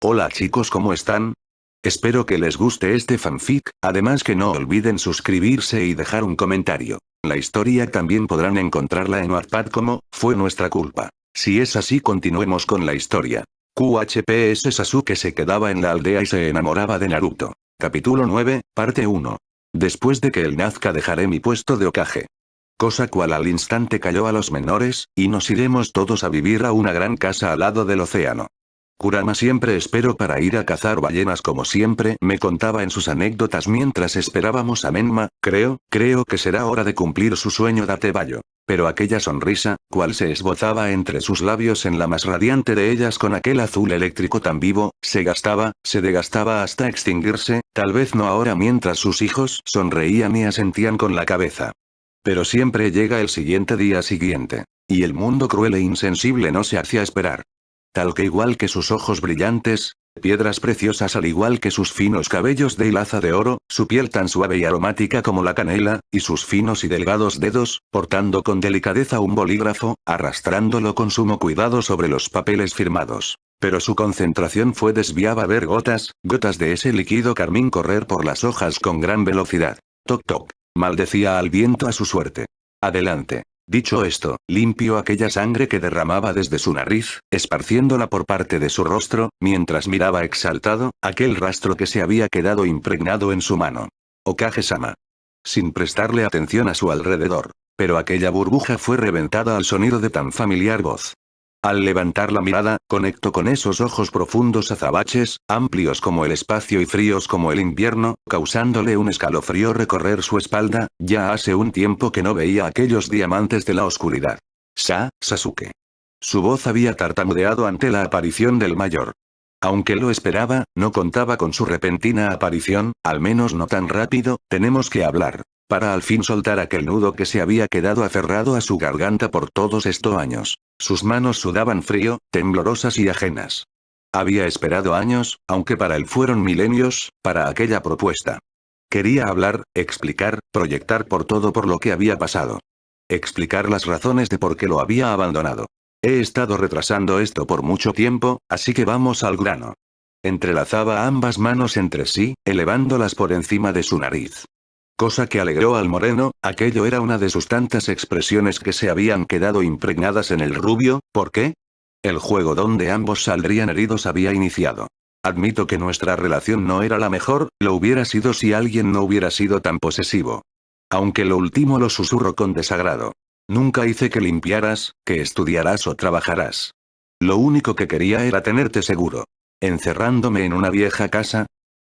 Hola chicos, ¿cómo están? Espero que les guste este fanfic, además que no olviden suscribirse y dejar un comentario. La historia también podrán encontrarla en Wattpad como, fue nuestra culpa. Si es así, continuemos con la historia. QHPS Sasuke se quedaba en la aldea y se enamoraba de Naruto. Capítulo 9, parte 1. Después de que él nazca dejaré mi puesto de Hokage. Cosa cual al instante cayó a los menores, y nos iremos todos a vivir a una gran casa al lado del océano. Kurama siempre espero para ir a cazar ballenas como siempre me contaba en sus anécdotas mientras esperábamos a Menma, creo que será hora de cumplir su sueño de Atebayo. Pero aquella sonrisa, cual se esbozaba entre sus labios en la más radiante de ellas con aquel azul eléctrico tan vivo, se desgastaba hasta extinguirse, tal vez no ahora mientras sus hijos sonreían y asentían con la cabeza. Pero siempre llega el día siguiente. Y el mundo cruel e insensible no se hacía esperar. Tal que igual que sus ojos brillantes, piedras preciosas al igual que sus finos cabellos de hilaza de oro, su piel tan suave y aromática como la canela, y sus finos y delgados dedos, portando con delicadeza un bolígrafo, arrastrándolo con sumo cuidado sobre los papeles firmados. Pero su concentración fue desviada a ver gotas de ese líquido carmín correr por las hojas con gran velocidad. Toc toc. Maldecía al viento a su suerte. Adelante. Dicho esto, limpió aquella sangre que derramaba desde su nariz, esparciéndola por parte de su rostro, mientras miraba exaltado, aquel rastro que se había quedado impregnado en su mano. Hokage-sama. Sin prestarle atención a su alrededor. Pero aquella burbuja fue reventada al sonido de tan familiar voz. Al levantar la mirada, conectó con esos ojos profundos azabaches, amplios como el espacio y fríos como el invierno, causándole un escalofrío recorrer su espalda, ya hace un tiempo que no veía aquellos diamantes de la oscuridad. Sasuke. Su voz había tartamudeado ante la aparición del mayor. Aunque lo esperaba, no contaba con su repentina aparición, al menos no tan rápido, tenemos que hablar. Para al fin soltar aquel nudo que se había quedado aferrado a su garganta por todos estos años. Sus manos sudaban frío, temblorosas y ajenas. Había esperado años, aunque para él fueron milenios, para aquella propuesta. Quería hablar, explicar, proyectar por todo por lo que había pasado. Explicar las razones de por qué lo había abandonado. He estado retrasando esto por mucho tiempo, así que vamos al grano. Entrelazaba ambas manos entre sí, elevándolas por encima de su nariz. Cosa que alegró al moreno, aquello era una de sus tantas expresiones que se habían quedado impregnadas en el rubio. ¿Por qué? El juego donde ambos saldrían heridos había iniciado. Admito que nuestra relación no era la mejor, lo hubiera sido si alguien no hubiera sido tan posesivo. Aunque lo último lo susurro con desagrado. Nunca hice que limpiaras, que estudiarás o trabajarás. Lo único que quería era tenerte seguro. ¿Encerrándome en una vieja casa?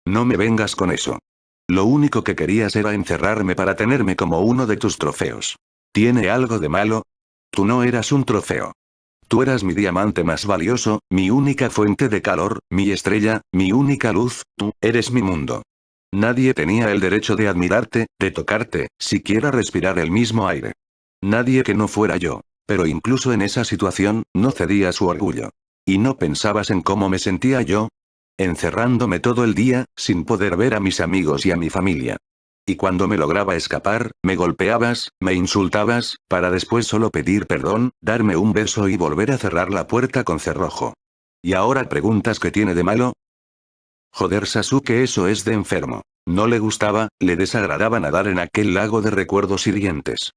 No me vengas con eso. Lo único que querías era encerrarme para tenerme como uno de tus trofeos. ¿Tiene algo de malo? Tú no eras un trofeo. Tú eras mi diamante más valioso, mi única fuente de calor, mi estrella, mi única luz, tú eres mi mundo. Nadie tenía el derecho de admirarte, de tocarte, siquiera respirar el mismo aire. Nadie que no fuera yo. Pero incluso en esa situación, no cedía a su orgullo. ¿Y no pensabas en cómo me sentía yo? Encerrándome todo el día, sin poder ver a mis amigos y a mi familia. Y cuando me lograba escapar, me golpeabas, me insultabas, para después solo pedir perdón, darme un beso y volver a cerrar la puerta con cerrojo. ¿Y ahora preguntas qué tiene de malo? Joder, Sasuke, eso es de enfermo. No le gustaba, le desagradaba nadar en aquel lago de recuerdos hirientes.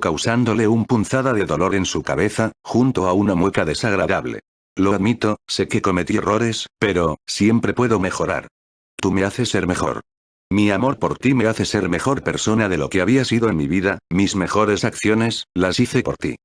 Causándole un punzada de dolor en su cabeza, junto a una mueca desagradable. Lo admito, sé que cometí errores, pero, siempre puedo mejorar. Tú me haces ser mejor. Mi amor por ti me hace ser mejor persona de lo que había sido en mi vida, mis mejores acciones, las hice por ti.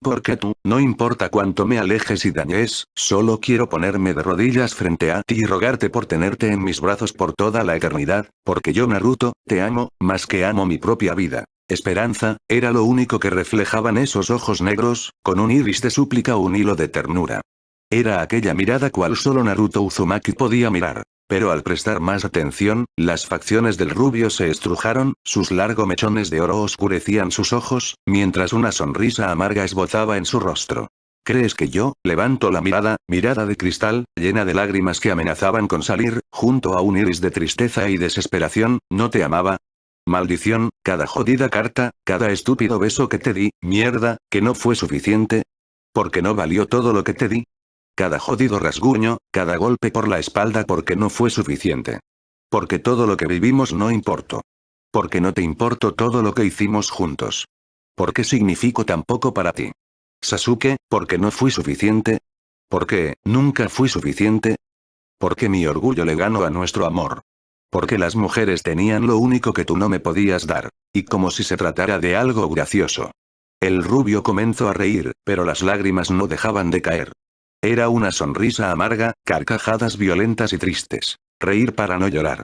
Porque tú, no importa cuánto me alejes y dañes, solo quiero ponerme de rodillas frente a ti y rogarte por tenerte en mis brazos por toda la eternidad, porque yo Naruto, te amo, más que amo mi propia vida. Esperanza, era lo único que reflejaban esos ojos negros, con un iris de súplica o un hilo de ternura. Era aquella mirada cual solo Naruto Uzumaki podía mirar. Pero al prestar más atención, las facciones del rubio se estrujaron, sus largos mechones de oro oscurecían sus ojos, mientras una sonrisa amarga esbozaba en su rostro. ¿Crees que yo? Levanto la mirada de cristal, llena de lágrimas que amenazaban con salir, junto a un iris de tristeza y desesperación, ¿no te amaba? Maldición, cada jodida carta, cada estúpido beso que te di, mierda, que no fue suficiente. ¿Porque no valió todo lo que te di? cada jodido rasguño, cada golpe por la espalda porque no fue suficiente. Porque todo lo que vivimos no importó. Porque no te importó todo lo que hicimos juntos. ¿Por qué significo tan poco para ti? Sasuke, ¿porque no fui suficiente? ¿Por qué nunca fui suficiente? Porque mi orgullo le ganó a nuestro amor. Porque las mujeres tenían lo único que tú no me podías dar. Y como si se tratara de algo gracioso. El rubio comenzó a reír, pero las lágrimas no dejaban de caer. Era una sonrisa amarga, carcajadas violentas y tristes. Reír para no llorar.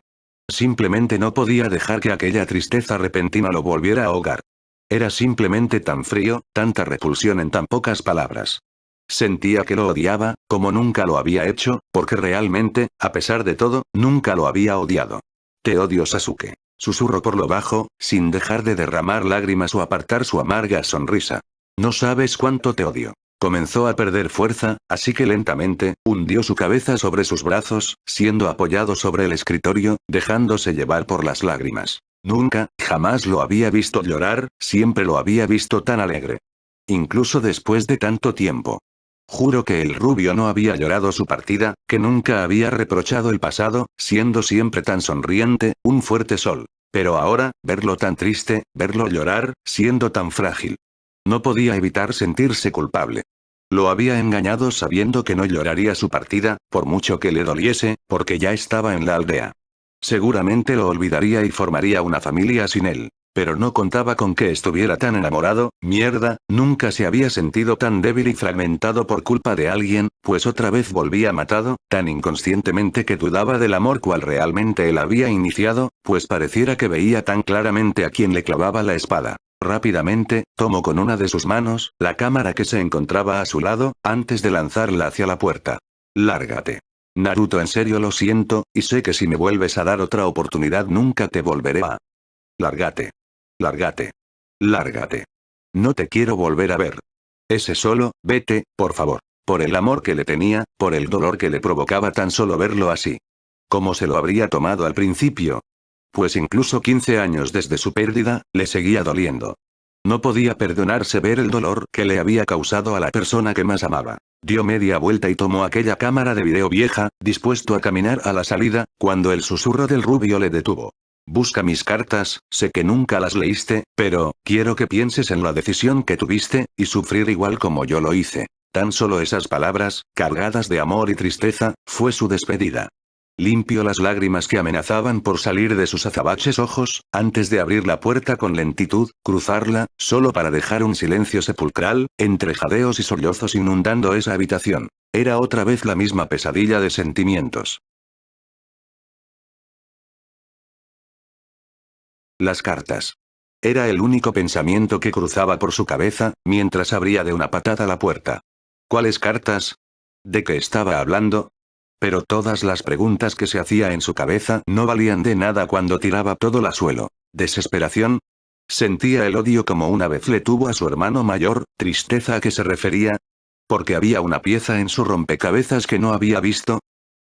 Simplemente no podía dejar que aquella tristeza repentina lo volviera a ahogar. Era simplemente tan frío, tanta repulsión en tan pocas palabras. Sentía que lo odiaba, como nunca lo había hecho, porque realmente, a pesar de todo, nunca lo había odiado. Te odio, Sasuke. Susurró por lo bajo, sin dejar de derramar lágrimas o apartar su amarga sonrisa. No sabes cuánto te odio. Comenzó a perder fuerza, así que lentamente, hundió su cabeza sobre sus brazos, siendo apoyado sobre el escritorio, dejándose llevar por las lágrimas. Nunca, jamás lo había visto llorar, siempre lo había visto tan alegre. Incluso después de tanto tiempo. Juro que el rubio no había llorado su partida, que nunca había reprochado el pasado, siendo siempre tan sonriente, un fuerte sol. Pero ahora, verlo tan triste, verlo llorar, siendo tan frágil. No podía evitar sentirse culpable. Lo había engañado sabiendo que no lloraría su partida, por mucho que le doliese, porque ya estaba en la aldea. Seguramente lo olvidaría y formaría una familia sin él. Pero no contaba con que estuviera tan enamorado, mierda, nunca se había sentido tan débil y fragmentado por culpa de alguien, pues otra vez volvía matado, tan inconscientemente que dudaba del amor cual realmente él había iniciado, pues pareciera que veía tan claramente a quien le clavaba la espada. Rápidamente, tomó con una de sus manos, la cámara que se encontraba a su lado, antes de lanzarla hacia la puerta. Lárgate. Naruto, en serio lo siento, y sé que si me vuelves a dar otra oportunidad nunca te volveré a... Lárgate. Lárgate. Lárgate. No te quiero volver a ver. Ese solo, vete, por favor. Por el amor que le tenía, por el dolor que le provocaba tan solo verlo así. ¿Cómo se lo habría tomado al principio? Pues incluso 15 años desde su pérdida, le seguía doliendo. No podía perdonarse ver el dolor que le había causado a la persona que más amaba. Dio media vuelta y tomó aquella cámara de video vieja, dispuesto a caminar a la salida, cuando el susurro del rubio le detuvo. Busca mis cartas, sé que nunca las leíste, pero, quiero que pienses en la decisión que tuviste, y sufrir igual como yo lo hice. Tan solo esas palabras, cargadas de amor y tristeza, fue su despedida. Limpió las lágrimas que amenazaban por salir de sus azabaches ojos, antes de abrir la puerta con lentitud, cruzarla, solo para dejar un silencio sepulcral, entre jadeos y sollozos inundando esa habitación. Era otra vez la misma pesadilla de sentimientos. Las cartas. Era el único pensamiento que cruzaba por su cabeza, mientras abría de una patada la puerta. ¿Cuáles cartas? ¿De qué estaba hablando? Pero todas las preguntas que se hacía en su cabeza no valían de nada cuando tiraba todo al suelo. ¿Desesperación? Sentía el odio como una vez le tuvo a su hermano mayor, tristeza a qué se refería. ¿Porque había una pieza en su rompecabezas que no había visto?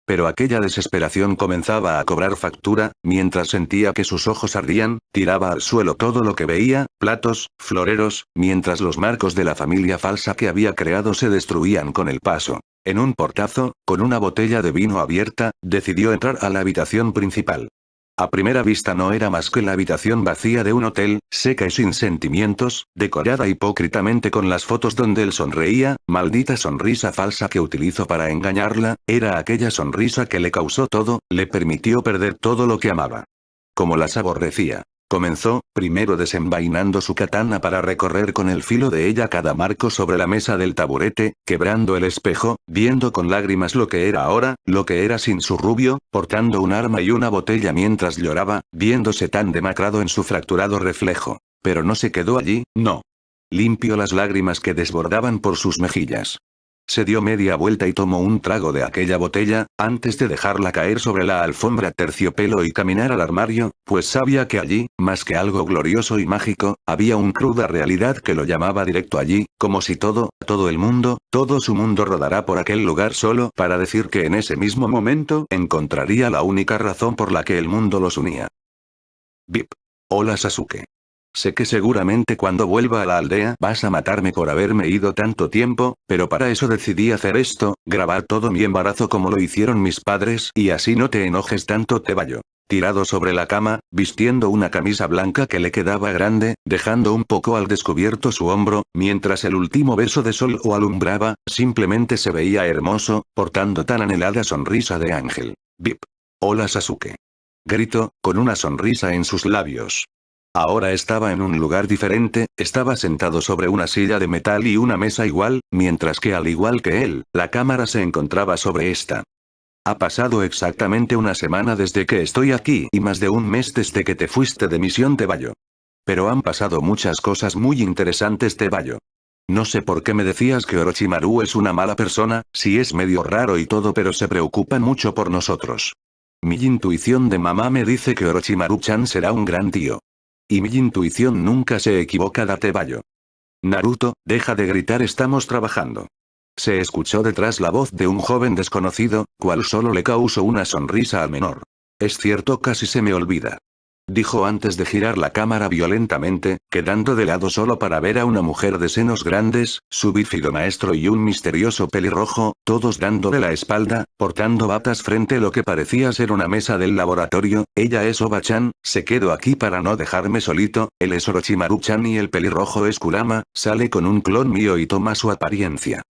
Pero aquella desesperación comenzaba a cobrar factura, mientras sentía que sus ojos ardían, tiraba al suelo todo lo que veía, platos, floreros, mientras los marcos de la familia falsa que había creado se destruían con el paso. En un portazo, con una botella de vino abierta, decidió entrar a la habitación principal. A primera vista no era más que la habitación vacía de un hotel, seca y sin sentimientos, decorada hipócritamente con las fotos donde él sonreía, maldita sonrisa falsa que utilizó para engañarla, era aquella sonrisa que le causó todo, le permitió perder todo lo que amaba. Como las aborrecía. Comenzó, primero desenvainando su katana para recorrer con el filo de ella cada marco sobre la mesa del taburete, quebrando el espejo, viendo con lágrimas lo que era ahora, lo que era sin su rubio, portando un arma y una botella mientras lloraba, viéndose tan demacrado en su fracturado reflejo. Pero no se quedó allí, no. Limpió las lágrimas que desbordaban por sus mejillas. Se dio media vuelta y tomó un trago de aquella botella, antes de dejarla caer sobre la alfombra terciopelo y caminar al armario, pues sabía que allí, más que algo glorioso y mágico, había una cruda realidad que lo llamaba directo allí, como si todo el mundo, todo su mundo rodara por aquel lugar solo para decir que en ese mismo momento encontraría la única razón por la que el mundo los unía. Vip. Hola, Sasuke. Sé que seguramente cuando vuelva a la aldea vas a matarme por haberme ido tanto tiempo, pero para eso decidí hacer esto, grabar todo mi embarazo como lo hicieron mis padres y así no te enojes tanto Tebayo. Tirado sobre la cama, vistiendo una camisa blanca que le quedaba grande, dejando un poco al descubierto su hombro, mientras el último beso de sol lo alumbraba, simplemente se veía hermoso, portando tan anhelada sonrisa de ángel. Vip. Hola Sasuke. Gritó, con una sonrisa en sus labios. Ahora estaba en un lugar diferente, estaba sentado sobre una silla de metal y una mesa igual, mientras que al igual que él, la cámara se encontraba sobre esta. Ha pasado exactamente una semana desde que estoy aquí y más de un mes desde que te fuiste de misión Tebayo. Pero han pasado muchas cosas muy interesantes Tebayo. No sé por qué me decías que Orochimaru es una mala persona, si es medio raro y todo pero se preocupan mucho por nosotros. Mi intuición de mamá me dice que Orochimaru-chan será un gran tío. Y mi intuición nunca se equivoca Tebayo. Naruto, deja de gritar estamos trabajando. Se escuchó detrás la voz de un joven desconocido, cual solo le causó una sonrisa al menor. Es cierto casi se me olvida. Dijo antes de girar la cámara violentamente, quedando de lado solo para ver a una mujer de senos grandes, su bífido maestro y un misterioso pelirrojo, todos dándole la espalda, portando batas frente a lo que parecía ser una mesa del laboratorio. Ella es Oba-chan, se quedó aquí para no dejarme solito, él es Orochimaru-chan y el pelirrojo es Kurama, sale con un clon mío y toma su apariencia.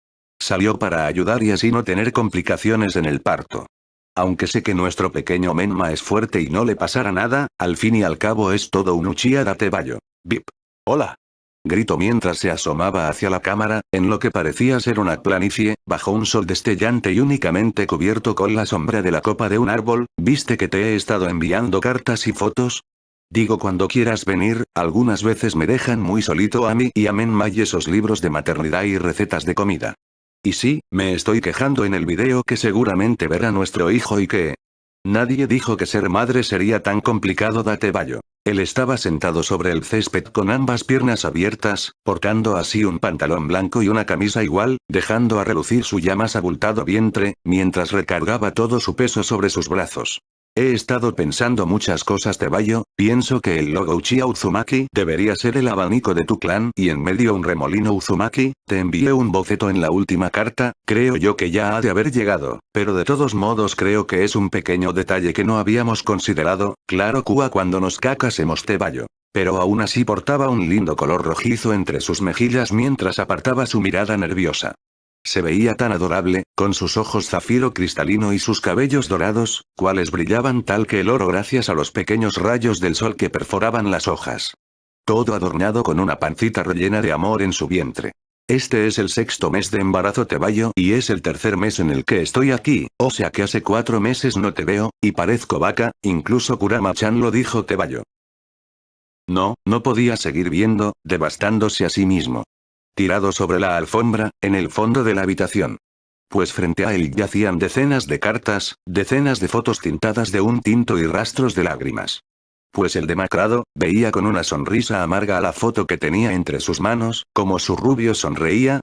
Salió para ayudar y así no tener complicaciones en el parto. Aunque sé que nuestro pequeño Menma es fuerte y no le pasará nada, al fin y al cabo es todo un Uchiha Tebayo. Vip. Hola. Gritó mientras se asomaba hacia la cámara, en lo que parecía ser una planicie, bajo un sol destellante y únicamente cubierto con la sombra de la copa de un árbol. ¿Viste que te he estado enviando cartas y fotos? Digo cuando quieras venir, algunas veces me dejan muy solito a mí y a Menma y esos libros de maternidad y recetas de comida. Y sí, me estoy quejando en el video que seguramente verá nuestro hijo y que... Nadie dijo que ser madre sería tan complicado Tebayo. Él estaba sentado sobre el césped con ambas piernas abiertas, portando así un pantalón blanco y una camisa igual, dejando a relucir su ya más abultado vientre, mientras recargaba todo su peso sobre sus brazos. He estado pensando muchas cosas Tebayo, pienso que el logo Uchiha Uzumaki debería ser el abanico de tu clan y en medio un remolino Uzumaki. Te envié un boceto en la última carta, creo yo que ya ha de haber llegado, pero de todos modos creo que es un pequeño detalle que no habíamos considerado, claro Kua cuando nos cacasemos Tebayo. Pero aún así portaba un lindo color rojizo entre sus mejillas mientras apartaba su mirada nerviosa. Se veía tan adorable, con sus ojos zafiro cristalino y sus cabellos dorados, cuales brillaban tal que el oro gracias a los pequeños rayos del sol que perforaban las hojas. Todo adornado con una pancita rellena de amor en su vientre. Este es el 6º mes de embarazo Tebayo y es el 3er mes en el que estoy aquí, o sea que hace 4 meses no te veo, y parezco vaca, incluso Kurama-chan lo dijo Tebayo. No podía seguir viendo, devastándose a sí mismo. Tirado sobre la alfombra, en el fondo de la habitación. Pues frente a él yacían decenas de cartas, decenas de fotos tintadas de un tinto y rastros de lágrimas. Pues el demacrado, veía con una sonrisa amarga a la foto que tenía entre sus manos, como su rubio sonreía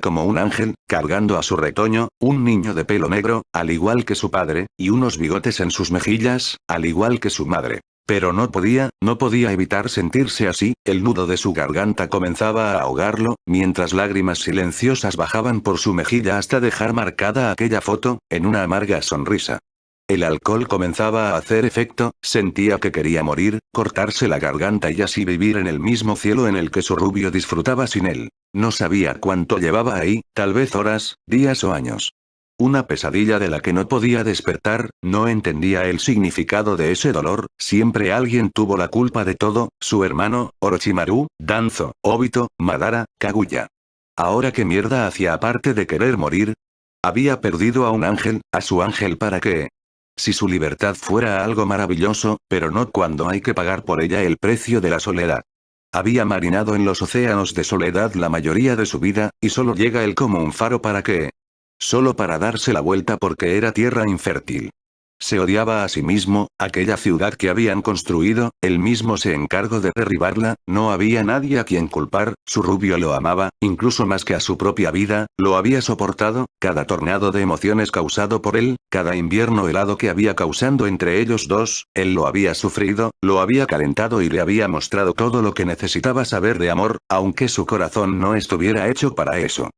como un ángel, cargando a su retoño, un niño de pelo negro, al igual que su padre, y unos bigotes en sus mejillas, al igual que su madre. Pero no podía evitar sentirse así, el nudo de su garganta comenzaba a ahogarlo, mientras lágrimas silenciosas bajaban por su mejilla hasta dejar marcada aquella foto, en una amarga sonrisa. El alcohol comenzaba a hacer efecto, sentía que quería morir, cortarse la garganta y así vivir en el mismo cielo en el que su rubio disfrutaba sin él. No sabía cuánto llevaba ahí, tal vez horas, días o años. Una pesadilla de la que no podía despertar, no entendía el significado de ese dolor, siempre alguien tuvo la culpa de todo, su hermano, Orochimaru, Danzo, Obito, Madara, Kaguya. ¿Ahora qué mierda hacía aparte de querer morir? Había perdido a un ángel, a su ángel ¿para qué? Si su libertad fuera algo maravilloso, pero no cuando hay que pagar por ella el precio de la soledad. Había marinado en los océanos de soledad la mayoría de su vida, y solo llega él como un faro ¿para qué? Solo para darse la vuelta porque era tierra infértil. se odiaba a sí mismo, aquella ciudad que habían construido, él mismo se encargó de derribarla, no había nadie a quien culpar, su rubio lo amaba, incluso más que a su propia vida, lo había soportado, cada tornado de emociones causado por él, cada invierno helado que había causando entre ellos dos, él lo había sufrido, lo había calentado y le había mostrado todo lo que necesitaba saber de amor, aunque su corazón no estuviera hecho para eso.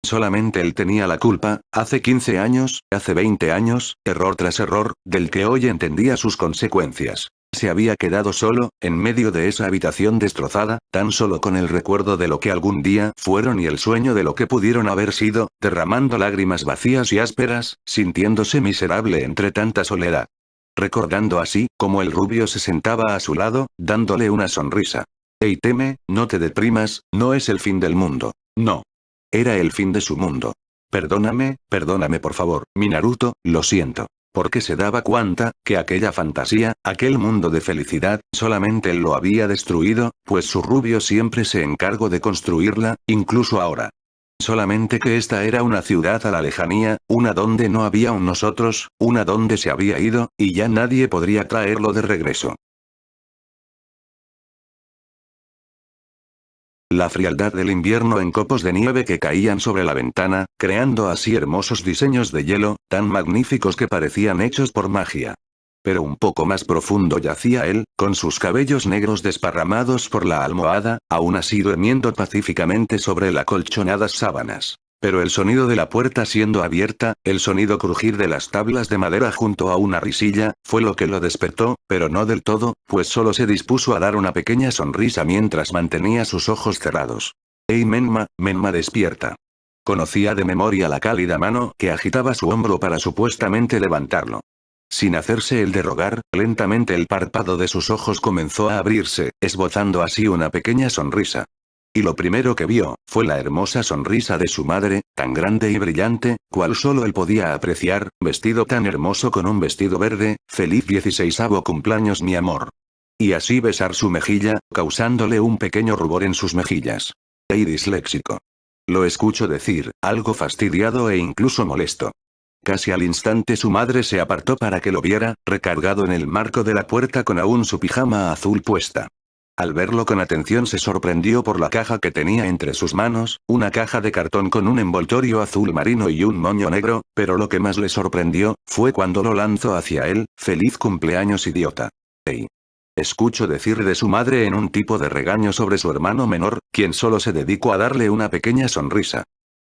Solamente él tenía la culpa, hace 15 años, hace 20 años, error tras error, del que hoy entendía sus consecuencias. Se había quedado solo, en medio de esa habitación destrozada, tan solo con el recuerdo de lo que algún día fueron y el sueño de lo que pudieron haber sido, derramando lágrimas vacías y ásperas, sintiéndose miserable entre tanta soledad. Recordando así, como el rubio se sentaba a su lado, dándole una sonrisa. Hey Teme, no te deprimas, no es el fin del mundo. No. Era el fin de su mundo. Perdóname por favor, mi Naruto, lo siento. Porque se daba cuenta, que aquella fantasía, aquel mundo de felicidad, solamente él lo había destruido, pues su rubio siempre se encargó de construirla, incluso ahora. Solamente que esta era una ciudad a la lejanía, una donde no había un nosotros, una donde se había ido, y ya nadie podría traerlo de regreso. La frialdad del invierno en copos de nieve que caían sobre la ventana, creando así hermosos diseños de hielo, tan magníficos que parecían hechos por magia. Pero un poco más profundo yacía él, con sus cabellos negros desparramados por la almohada, aún así durmiendo pacíficamente sobre las acolchonadas sábanas. Pero el sonido de la puerta siendo abierta, el sonido crujir de las tablas de madera junto a una risilla, fue lo que lo despertó, pero no del todo, pues solo se dispuso a dar una pequeña sonrisa mientras mantenía sus ojos cerrados. «Hey Menma, Menma despierta». Conocía de memoria la cálida mano que agitaba su hombro para supuestamente levantarlo. Sin hacerse el de rogar, lentamente el párpado de sus ojos comenzó a abrirse, esbozando así una pequeña sonrisa. Y lo primero que vio, fue la hermosa sonrisa de su madre, tan grande y brillante, cual solo él podía apreciar, vestido tan hermoso con un vestido verde, feliz 16avo cumpleaños mi amor. Y así besar su mejilla, causándole un pequeño rubor en sus mejillas. ¡Ey disléxico! Lo escucho decir, algo fastidiado e incluso molesto. Casi al instante su madre se apartó para que lo viera, recargado en el marco de la puerta con aún su pijama azul puesta. Al verlo con atención se sorprendió por la caja que tenía entre sus manos, una caja de cartón con un envoltorio azul marino y un moño negro, pero lo que más le sorprendió, fue cuando lo lanzó hacia él, «Feliz cumpleaños idiota». «Hey». Escuchó decir de su madre en un tipo de regaño sobre su hermano menor, quien solo se dedicó a darle una pequeña sonrisa.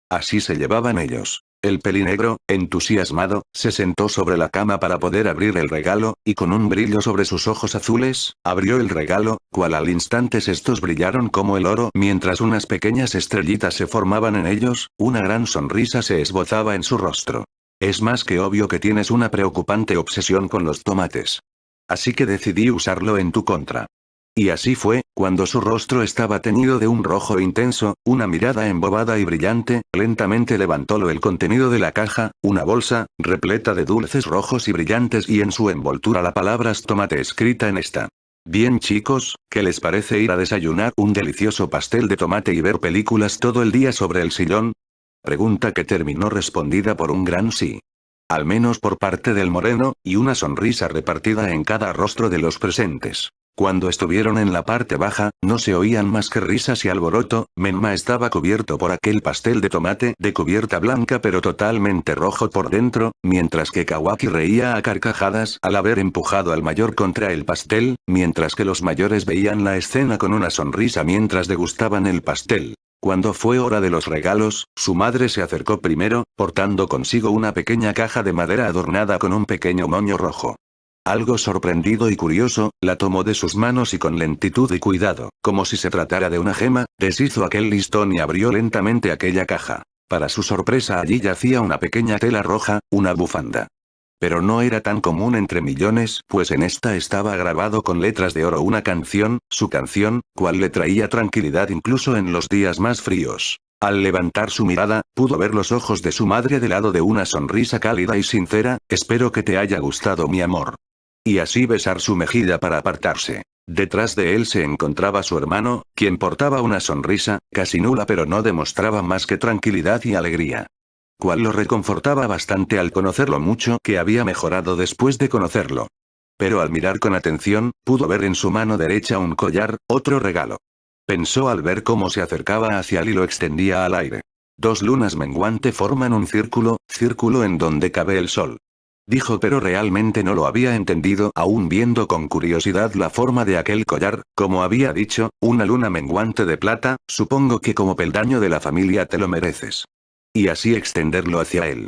Así se llevaban ellos. El pelinegro, entusiasmado, se sentó sobre la cama para poder abrir el regalo, y con un brillo sobre sus ojos azules, abrió el regalo, cual al instante estos brillaron como el oro mientras unas pequeñas estrellitas se formaban en ellos, una gran sonrisa se esbozaba en su rostro. Es más que obvio que tienes una preocupante obsesión con los tomates. Así que decidí usarlo en tu contra. Y así fue, cuando su rostro estaba teñido de un rojo intenso, una mirada embobada y brillante, lentamente levantólo el contenido de la caja, una bolsa, repleta de dulces rojos y brillantes y en su envoltura la palabra tomate escrita en esta. Bien chicos, ¿qué les parece ir a desayunar un delicioso pastel de tomate y ver películas todo el día sobre el sillón? Pregunta que terminó respondida por un gran sí. Al menos por parte del moreno, y una sonrisa repartida en cada rostro de los presentes. Cuando estuvieron en la parte baja, no se oían más que risas y alboroto. Menma estaba cubierto por aquel pastel de tomate de cubierta blanca pero totalmente rojo por dentro, mientras que Kawaki reía a carcajadas al haber empujado al mayor contra el pastel, mientras que los mayores veían la escena con una sonrisa mientras degustaban el pastel. Cuando fue hora de los regalos, su madre se acercó primero, portando consigo una pequeña caja de madera adornada con un pequeño moño rojo. Algo sorprendido y curioso, la tomó de sus manos y con lentitud y cuidado, como si se tratara de una gema, deshizo aquel listón y abrió lentamente aquella caja. Para su sorpresa allí yacía una pequeña tela roja, una bufanda. Pero no era tan común entre millones, pues en esta estaba grabado con letras de oro una canción, su canción, cual le traía tranquilidad incluso en los días más fríos. Al levantar su mirada, pudo ver los ojos de su madre del lado de una sonrisa cálida y sincera, «Espero que te haya gustado mi amor». Y así besar su mejilla para apartarse. Detrás de él se encontraba su hermano, quien portaba una sonrisa, casi nula pero no demostraba más que tranquilidad y alegría. cual lo reconfortaba bastante al conocer lo mucho que había mejorado después de conocerlo. Pero al mirar con atención, pudo ver en su mano derecha un collar, otro regalo. Pensó al ver cómo se acercaba hacia él y lo extendía al aire. Dos lunas menguante forman un círculo, círculo en donde cabe el sol. Dijo, pero realmente no lo había entendido, aún viendo con curiosidad la forma de aquel collar, como había dicho, una luna menguante de plata, supongo que como peldaño de la familia te lo mereces. Y así extenderlo hacia él.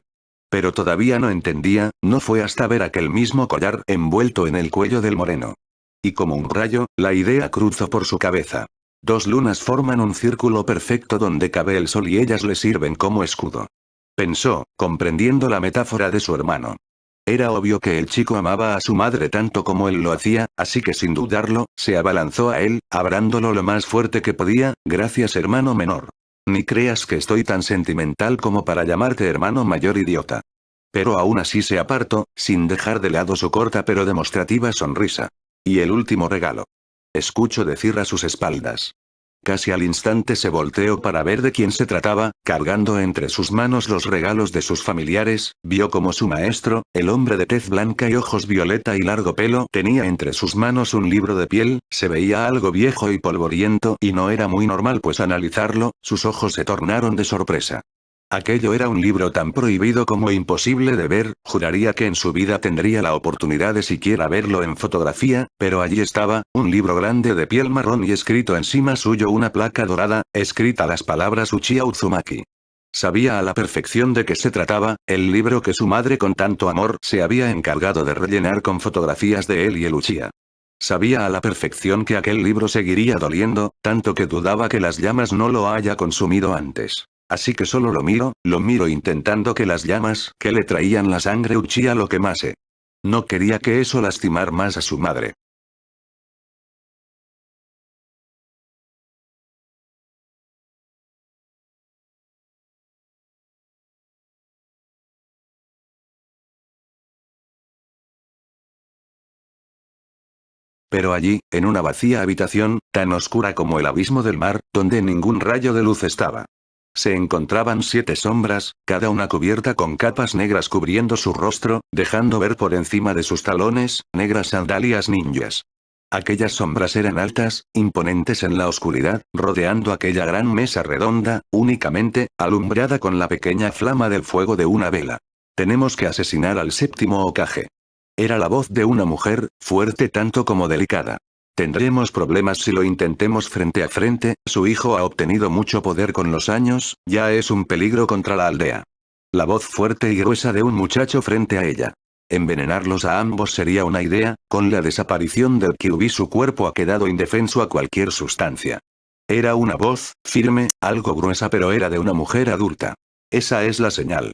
Pero todavía no entendía, no fue hasta ver aquel mismo collar envuelto en el cuello del moreno. Y como un rayo, la idea cruzó por su cabeza. Dos lunas forman un círculo perfecto donde cabe el sol y ellas le sirven como escudo. Pensó, comprendiendo la metáfora de su hermano. Era obvio que el chico amaba a su madre tanto como él lo hacía, así que sin dudarlo, se abalanzó a él, abrándolo lo más fuerte que podía. Gracias, hermano menor. Ni creas que estoy tan sentimental como para llamarte hermano mayor, idiota. Pero aún así se apartó, sin dejar de lado su corta pero demostrativa sonrisa. Y el último regalo. Escucho decir a sus espaldas. Casi al instante se volteó para ver de quién se trataba, cargando entre sus manos los regalos de sus familiares, vio como su maestro, el hombre de tez blanca y ojos violeta y largo pelo, tenía entre sus manos un libro de piel, se veía algo viejo y polvoriento y no era muy normal, pues analizarlo, sus ojos se tornaron de sorpresa. Aquello era un libro tan prohibido como imposible de ver, juraría que en su vida tendría la oportunidad de siquiera verlo en fotografía, pero allí estaba, un libro grande de piel marrón y escrito encima suyo una placa dorada, escrita las palabras Uchiha Uzumaki. Sabía a la perfección de qué se trataba, el libro que su madre con tanto amor se había encargado de rellenar con fotografías de él y el Uchiha. Sabía a la perfección que aquel libro seguiría doliendo, tanto que dudaba que las llamas no lo haya consumido antes. Así que solo lo miro intentando que las llamas que le traían la sangre Uchiha lo quemase. No quería que eso lastimar más a su madre. Pero allí, en una vacía habitación, tan oscura como el abismo del mar, donde ningún rayo de luz estaba. Se encontraban 7 sombras, cada una cubierta con capas negras cubriendo su rostro, dejando ver por encima de sus talones, negras sandalias ninjas. Aquellas sombras eran altas, imponentes en la oscuridad, rodeando aquella gran mesa redonda, únicamente, alumbrada con la pequeña flama del fuego de una vela. Tenemos que asesinar al séptimo Hokage. Era la voz de una mujer, fuerte tanto como delicada. Tendremos problemas si lo intentemos frente a frente, su hijo ha obtenido mucho poder con los años, ya es un peligro contra la aldea. La voz fuerte y gruesa de un muchacho frente a ella. Envenenarlos a ambos sería una idea, con la desaparición del Kyuubi su cuerpo ha quedado indefenso a cualquier sustancia. Era una voz, firme, algo gruesa, pero era de una mujer adulta. Esa es la señal.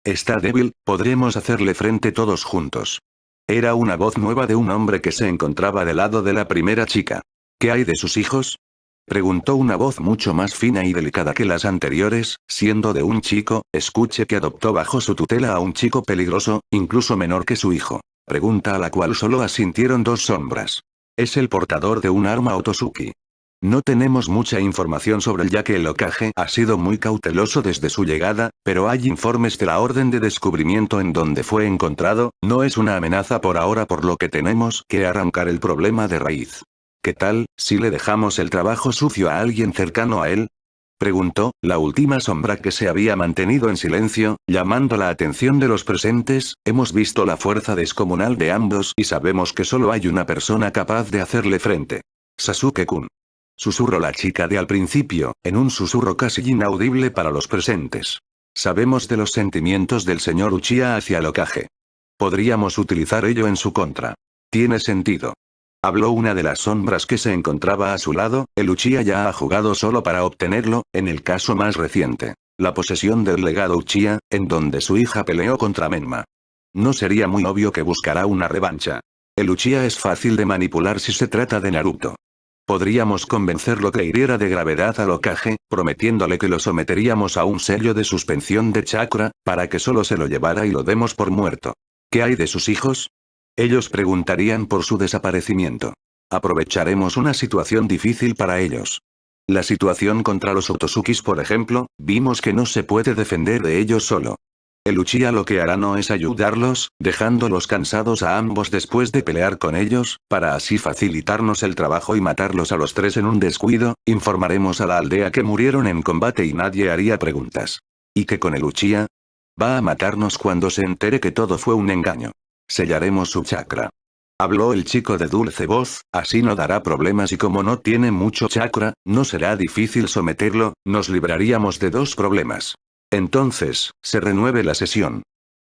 Está débil, podremos hacerle frente todos juntos. Era una voz nueva de un hombre que se encontraba del lado de la primera chica. ¿Qué hay de sus hijos? Preguntó una voz mucho más fina y delicada que las anteriores, siendo de un chico, escuche que adoptó bajo su tutela a un chico peligroso, incluso menor que su hijo. Pregunta a la cual solo asintieron 2 sombras. Es el portador de un arma Otosuki. No tenemos mucha información sobre él ya que el Hokage ha sido muy cauteloso desde su llegada, pero hay informes de la orden de descubrimiento en donde fue encontrado, no es una amenaza por ahora, por lo que tenemos que arrancar el problema de raíz. ¿Qué tal, si le dejamos el trabajo sucio a alguien cercano a él? Preguntó, la última sombra que se había mantenido en silencio, llamando la atención de los presentes. Hemos visto la fuerza descomunal de ambos y sabemos que solo hay una persona capaz de hacerle frente. Sasuke-kun. Susurró la chica de al principio, en un susurro casi inaudible para los presentes. Sabemos de los sentimientos del señor Uchiha hacia el Hokage. Podríamos utilizar ello en su contra. Tiene sentido. Habló una de las sombras que se encontraba a su lado, el Uchiha ya ha jugado solo para obtenerlo, en el caso más reciente. La posesión del legado Uchiha, en donde su hija peleó contra Menma. No sería muy obvio que buscará una revancha. El Uchiha es fácil de manipular si se trata de Naruto. Podríamos convencerlo que hiriera de gravedad al Hokage, prometiéndole que lo someteríamos a un sello de suspensión de chakra, para que solo se lo llevara y lo demos por muerto. ¿Qué hay de sus hijos? Ellos preguntarían por su desaparecimiento. Aprovecharemos una situación difícil para ellos. La situación contra los Otsukis, por ejemplo, vimos que no se puede defender de ellos solo. El Uchiha lo que hará no es ayudarlos, dejándolos cansados a ambos después de pelear con ellos, para así facilitarnos el trabajo y matarlos a los tres en un descuido, informaremos a la aldea que murieron en combate y nadie haría preguntas. ¿Y qué con el Uchiha? Va a matarnos cuando se entere que todo fue un engaño. Sellaremos su chakra. Habló el chico de dulce voz, así no dará problemas y como no tiene mucho chakra, no será difícil someterlo, nos libraríamos de dos problemas. Entonces, se renueve la sesión.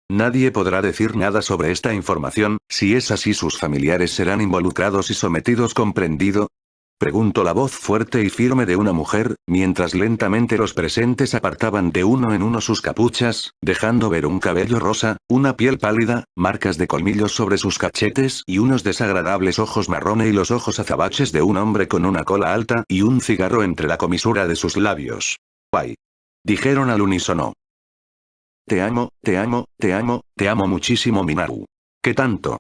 Nadie podrá decir nada sobre esta información, si es así sus familiares serán involucrados y sometidos, ¿comprendido? Preguntó la voz fuerte y firme de una mujer, mientras lentamente los presentes apartaban de uno en uno sus capuchas, dejando ver un cabello rosa, una piel pálida, marcas de colmillos sobre sus cachetes y unos desagradables ojos marrón y los ojos azabaches de un hombre con una cola alta y un cigarro entre la comisura de sus labios. ¡Guay! Dijeron al unísono. Te amo, te amo, te amo, te amo muchísimo, Minaru. ¿Qué tanto?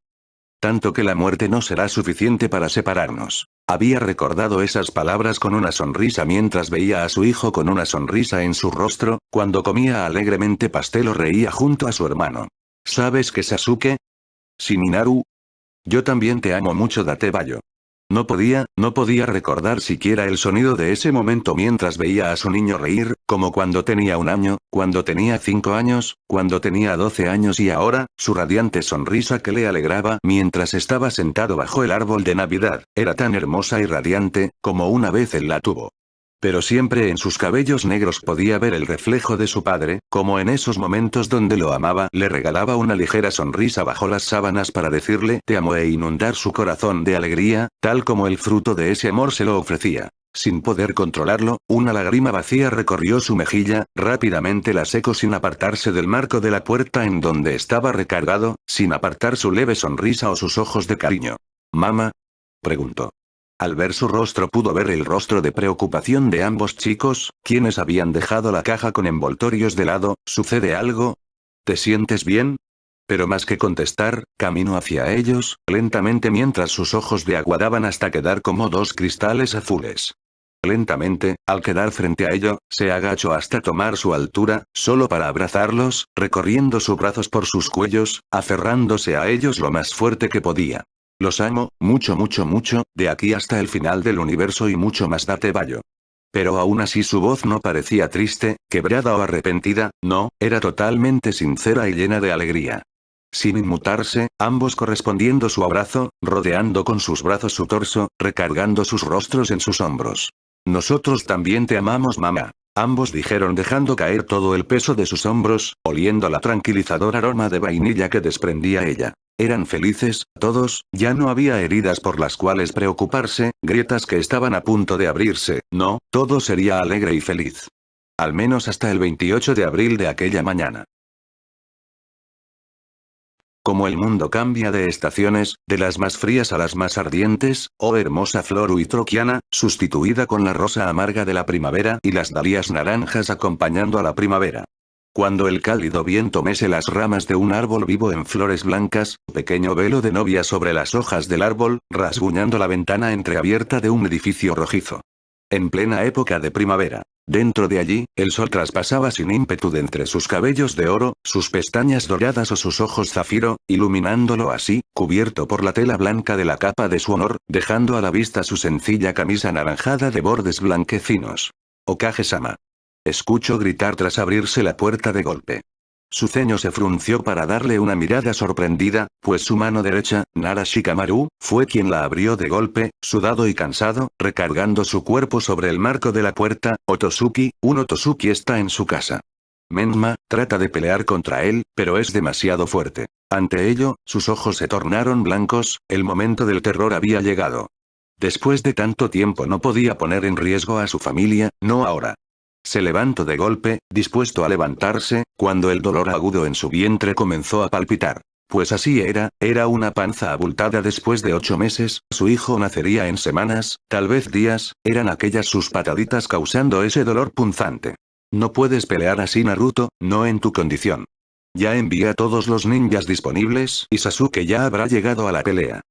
Tanto que la muerte no será suficiente para separarnos. Había recordado esas palabras con una sonrisa mientras veía a su hijo con una sonrisa en su rostro, cuando comía alegremente pastel o reía junto a su hermano. ¿Sabes qué, Sasuke? Sí, Minaru. Yo también te amo mucho, Date Bayo. No podía recordar siquiera el sonido de ese momento mientras veía a su niño reír, como cuando tenía 1 año, cuando tenía 5 años, cuando tenía 12 años y ahora, su radiante sonrisa que le alegraba mientras estaba sentado bajo el árbol de Navidad, era tan hermosa y radiante, como una vez él la tuvo. Pero siempre en sus cabellos negros podía ver el reflejo de su padre, como en esos momentos donde lo amaba, le regalaba una ligera sonrisa bajo las sábanas para decirle te amo e inundar su corazón de alegría, tal como el fruto de ese amor se lo ofrecía. Sin poder controlarlo, una lágrima vacía recorrió su mejilla, rápidamente la secó sin apartarse del marco de la puerta en donde estaba recargado, sin apartar su leve sonrisa o sus ojos de cariño. ¿Mamá? Preguntó. Al ver su rostro pudo ver el rostro de preocupación de ambos chicos, quienes habían dejado la caja con envoltorios de lado. ¿Sucede algo? ¿Te sientes bien? Pero más que contestar, caminó hacia ellos, lentamente mientras sus ojos le aguadaban hasta quedar como dos cristales azules. Lentamente, al quedar frente a ello, se agachó hasta tomar su altura, solo para abrazarlos, recorriendo sus brazos por sus cuellos, aferrándose a ellos lo más fuerte que podía. Los amo, mucho mucho mucho, de aquí hasta el final del universo y mucho más, Date Bayo. Pero aún así su voz no parecía triste, quebrada o arrepentida, no, era totalmente sincera y llena de alegría. Sin inmutarse, ambos correspondiendo su abrazo, rodeando con sus brazos su torso, recargando sus rostros en sus hombros. Nosotros también te amamos, mamá. Ambos dijeron dejando caer todo el peso de sus hombros, oliendo la tranquilizador aroma de vainilla que desprendía ella. Eran felices, todos, ya no había heridas por las cuales preocuparse, grietas que estaban a punto de abrirse, no, todo sería alegre y feliz. Al menos hasta el 28 de abril de aquella mañana. Como el mundo cambia de estaciones, de las más frías a las más ardientes, oh hermosa flor huitroquiana, sustituida con la rosa amarga de la primavera y las dalias naranjas acompañando a la primavera. Cuando el cálido viento mece las ramas de un árbol vivo en flores blancas, pequeño velo de novia sobre las hojas del árbol, rasguñando la ventana entreabierta de un edificio rojizo. En plena época de primavera. Dentro de allí, el sol traspasaba sin ímpetu de entre sus cabellos de oro, sus pestañas doradas o sus ojos zafiro, iluminándolo así, cubierto por la tela blanca de la capa de su honor, dejando a la vista su sencilla camisa anaranjada de bordes blanquecinos. Okage-sama. Escuchó gritar tras abrirse la puerta de golpe. Su ceño se frunció para darle una mirada sorprendida, pues su mano derecha, Nara Shikamaru, fue quien la abrió de golpe, sudado y cansado, recargando su cuerpo sobre el marco de la puerta. Otosuki, un Otosuki está en su casa. Menma, trata de pelear contra él, pero es demasiado fuerte. Ante ello, sus ojos se tornaron blancos, el momento del terror había llegado. Después de tanto tiempo no podía poner en riesgo a su familia, no ahora. Se levantó de golpe, dispuesto a levantarse, cuando el dolor agudo en su vientre comenzó a palpitar. Pues así era una panza abultada después de 8 meses, su hijo nacería en semanas, tal vez días, eran aquellas sus pataditas causando ese dolor punzante. No puedes pelear así, Naruto, no en tu condición. Ya envié a todos los ninjas disponibles y Sasuke ya habrá llegado a la pelea.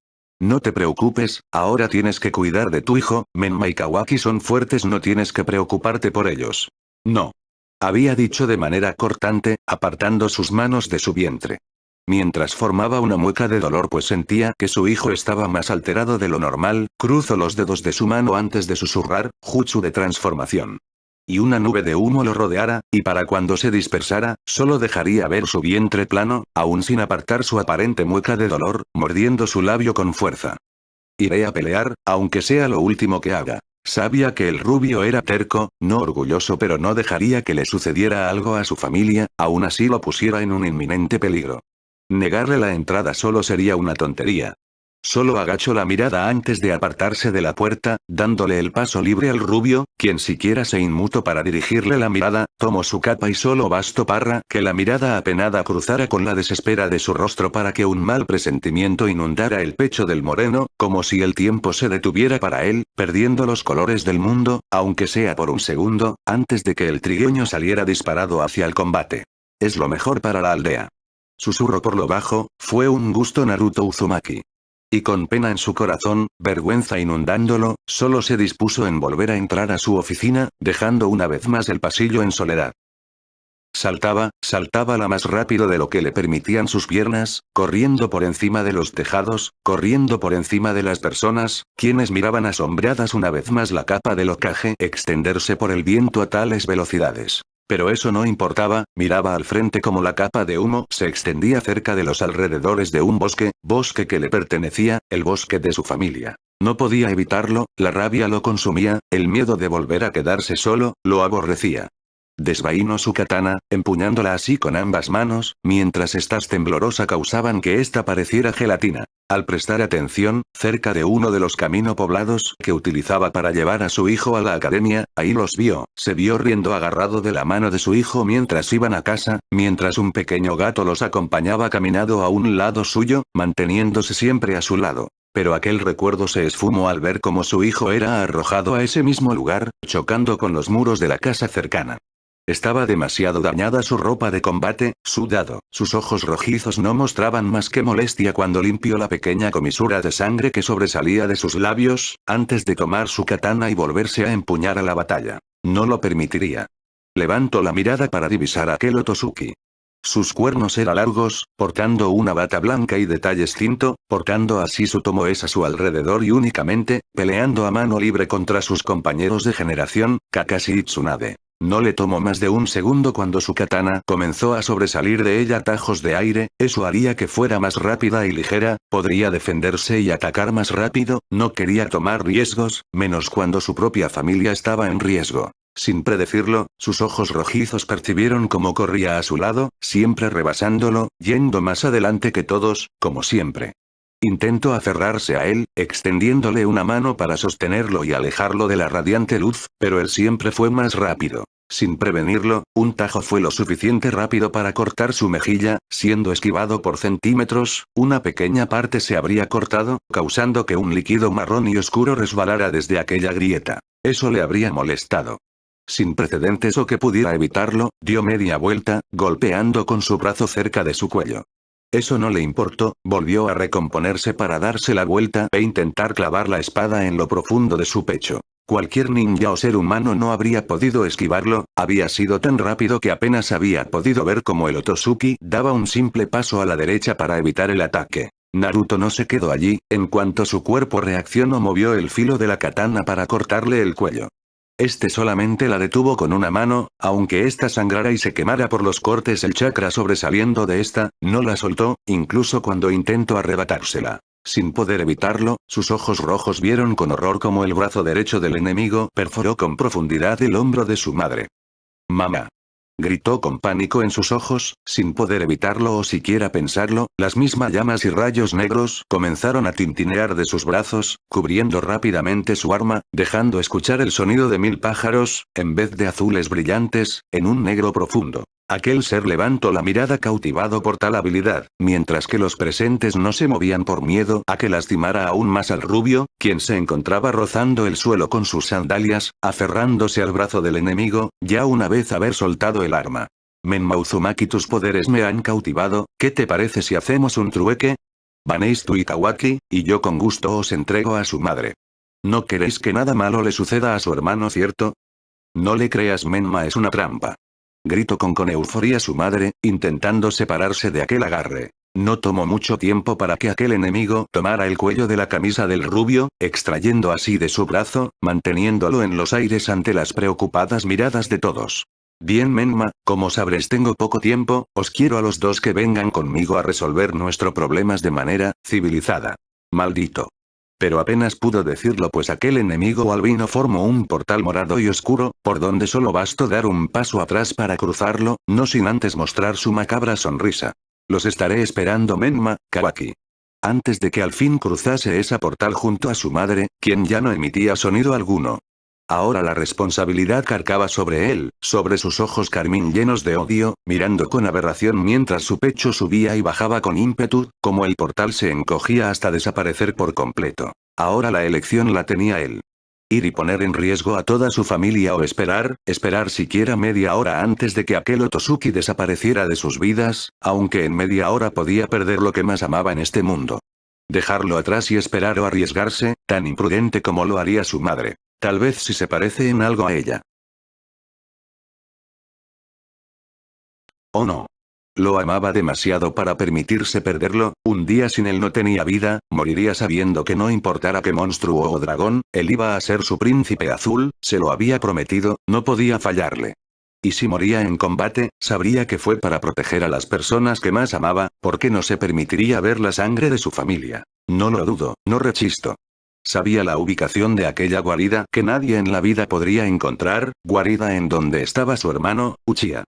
No te preocupes, ahora tienes que cuidar de tu hijo, Menma y Kawaki son fuertes, no tienes que preocuparte por ellos. No. había dicho de manera cortante, apartando sus manos de su vientre. Mientras formaba una mueca de dolor pues sentía que su hijo estaba más alterado de lo normal, cruzó los dedos de su mano antes de susurrar, jutsu de transformación. Y una nube de humo lo rodeara, y para cuando se dispersara, solo dejaría ver su vientre plano, aún sin apartar su aparente mueca de dolor, mordiendo su labio con fuerza. Iré a pelear, aunque sea lo último que haga. Sabía que el rubio era terco, no orgulloso pero no dejaría que le sucediera algo a su familia, aún así lo pusiera en un inminente peligro. Negarle la entrada solo sería una tontería. Solo agachó la mirada antes de apartarse de la puerta, dándole el paso libre al rubio, quien siquiera se inmutó para dirigirle la mirada, tomó su capa y solo bastó para que la mirada apenada cruzara con la desespera de su rostro para que un mal presentimiento inundara el pecho del moreno, como si el tiempo se detuviera para él, perdiendo los colores del mundo, aunque sea por un segundo, antes de que el trigueño saliera disparado hacia el combate. Es lo mejor para la aldea. Susurró por lo bajo, fue un gusto Naruto Uzumaki. Y con pena en su corazón, vergüenza inundándolo, solo se dispuso en volver a entrar a su oficina, dejando una vez más el pasillo en soledad. Saltaba la más rápido de lo que le permitían sus piernas, corriendo por encima de los tejados, corriendo por encima de las personas, quienes miraban asombradas una vez más la capa del Hokage extenderse por el viento a tales velocidades. Pero eso no importaba, miraba al frente como la capa de humo se extendía cerca de los alrededores de un bosque que le pertenecía, el bosque de su familia. No podía evitarlo, la rabia lo consumía, el miedo de volver a quedarse solo, lo aborrecía. Desvainó su katana, empuñándola así con ambas manos, mientras estas temblorosa causaban que ésta pareciera gelatina. Al prestar atención, cerca de uno de los caminos poblados que utilizaba para llevar a su hijo a la academia, ahí los vio, se vio riendo agarrado de la mano de su hijo mientras iban a casa, mientras un pequeño gato los acompañaba caminando a un lado suyo, manteniéndose siempre a su lado. Pero aquel recuerdo se esfumó al ver cómo su hijo era arrojado a ese mismo lugar, chocando con los muros de la casa cercana. Estaba demasiado dañada su ropa de combate, sudado, sus ojos rojizos no mostraban más que molestia cuando limpió la pequeña comisura de sangre que sobresalía de sus labios, antes de tomar su katana y volverse a empuñar a la batalla. No lo permitiría. Levantó la mirada para divisar a aquel Otosuki. Sus cuernos eran largos, portando una bata blanca y detalles cinto, portando así su tomoes a su alrededor y únicamente, peleando a mano libre contra sus compañeros de generación, Kakashi y Tsunade. No le tomó más de un segundo cuando su katana comenzó a sobresalir de ella tajos de aire, eso haría que fuera más rápida y ligera, podría defenderse y atacar más rápido, no quería tomar riesgos, menos cuando su propia familia estaba en riesgo. Sin predecirlo, sus ojos rojizos percibieron cómo corría a su lado, siempre rebasándolo, yendo más adelante que todos, como siempre. Intentó aferrarse a él, extendiéndole una mano para sostenerlo y alejarlo de la radiante luz, pero él siempre fue más rápido. Sin prevenirlo, un tajo fue lo suficiente rápido para cortar su mejilla, siendo esquivado por centímetros, una pequeña parte se habría cortado, causando que un líquido marrón y oscuro resbalara desde aquella grieta. Eso le habría molestado. Sin precedentes o que pudiera evitarlo, dio media vuelta, golpeando con su brazo cerca de su cuello. Eso no le importó, volvió a recomponerse para darse la vuelta e intentar clavar la espada en lo profundo de su pecho. Cualquier ninja o ser humano no habría podido esquivarlo, había sido tan rápido que apenas había podido ver cómo el Otosuki daba un simple paso a la derecha para evitar el ataque. Naruto no se quedó allí, en cuanto su cuerpo reaccionó movió el filo de la katana para cortarle el cuello. Este solamente la detuvo con una mano, aunque ésta sangrara y se quemara por los cortes el chakra sobresaliendo de esta, no la soltó, incluso cuando intentó arrebatársela. Sin poder evitarlo, sus ojos rojos vieron con horror como el brazo derecho del enemigo perforó con profundidad el hombro de su madre. «¡Mamá!», gritó con pánico en sus ojos, sin poder evitarlo o siquiera pensarlo, las mismas llamas y rayos negros comenzaron a tintinear de sus brazos, cubriendo rápidamente su arma, dejando escuchar el sonido de 1000 pájaros, en vez de azules brillantes, en un negro profundo. Aquel ser levantó la mirada cautivado por tal habilidad, mientras que los presentes no se movían por miedo a que lastimara aún más al rubio, quien se encontraba rozando el suelo con sus sandalias, aferrándose al brazo del enemigo, ya una vez haber soltado el arma. «Menma Uzumaki, tus poderes me han cautivado, ¿qué te parece si hacemos un trueque? Vanéis tú y Kawaki, y yo con gusto os entrego a su madre. No queréis que nada malo le suceda a su hermano, ¿cierto? No le creas, Menma es una trampa. Gritó con euforia su madre, intentando separarse de aquel agarre. No tomó mucho tiempo para que aquel enemigo tomara el cuello de la camisa del rubio, extrayendo así de su brazo, manteniéndolo en los aires ante las preocupadas miradas de todos. Bien Menma, como sabréis tengo poco tiempo, os quiero a los dos que vengan conmigo a resolver nuestros problemas de manera civilizada. Maldito. Pero apenas pudo decirlo pues aquel enemigo albino formó un portal morado y oscuro, por donde solo bastó dar un paso atrás para cruzarlo, no sin antes mostrar su macabra sonrisa. Los estaré esperando Menma, Kawaki. Antes de que al fin cruzase esa portal junto a su madre, quien ya no emitía sonido alguno. Ahora la responsabilidad cargaba sobre él, sobre sus ojos carmín llenos de odio, mirando con aberración mientras su pecho subía y bajaba con ímpetu, como el portal se encogía hasta desaparecer por completo. Ahora la elección la tenía él. Ir y poner en riesgo a toda su familia o esperar siquiera media hora antes de que aquel Otosuki desapareciera de sus vidas, aunque en media hora podía perder lo que más amaba en este mundo. Dejarlo atrás y esperar o arriesgarse, tan imprudente como lo haría su madre. Tal vez si se parece en algo a ella. ¿O no? Lo amaba demasiado para permitirse perderlo, un día sin él no tenía vida, moriría sabiendo que no importara qué monstruo o dragón, él iba a ser su príncipe azul, se lo había prometido, no podía fallarle. Y si moría en combate, sabría que fue para proteger a las personas que más amaba, porque no se permitiría ver la sangre de su familia. No lo dudo, no rechisto. Sabía la ubicación de aquella guarida que nadie en la vida podría encontrar, guarida en donde estaba su hermano, Uchiha.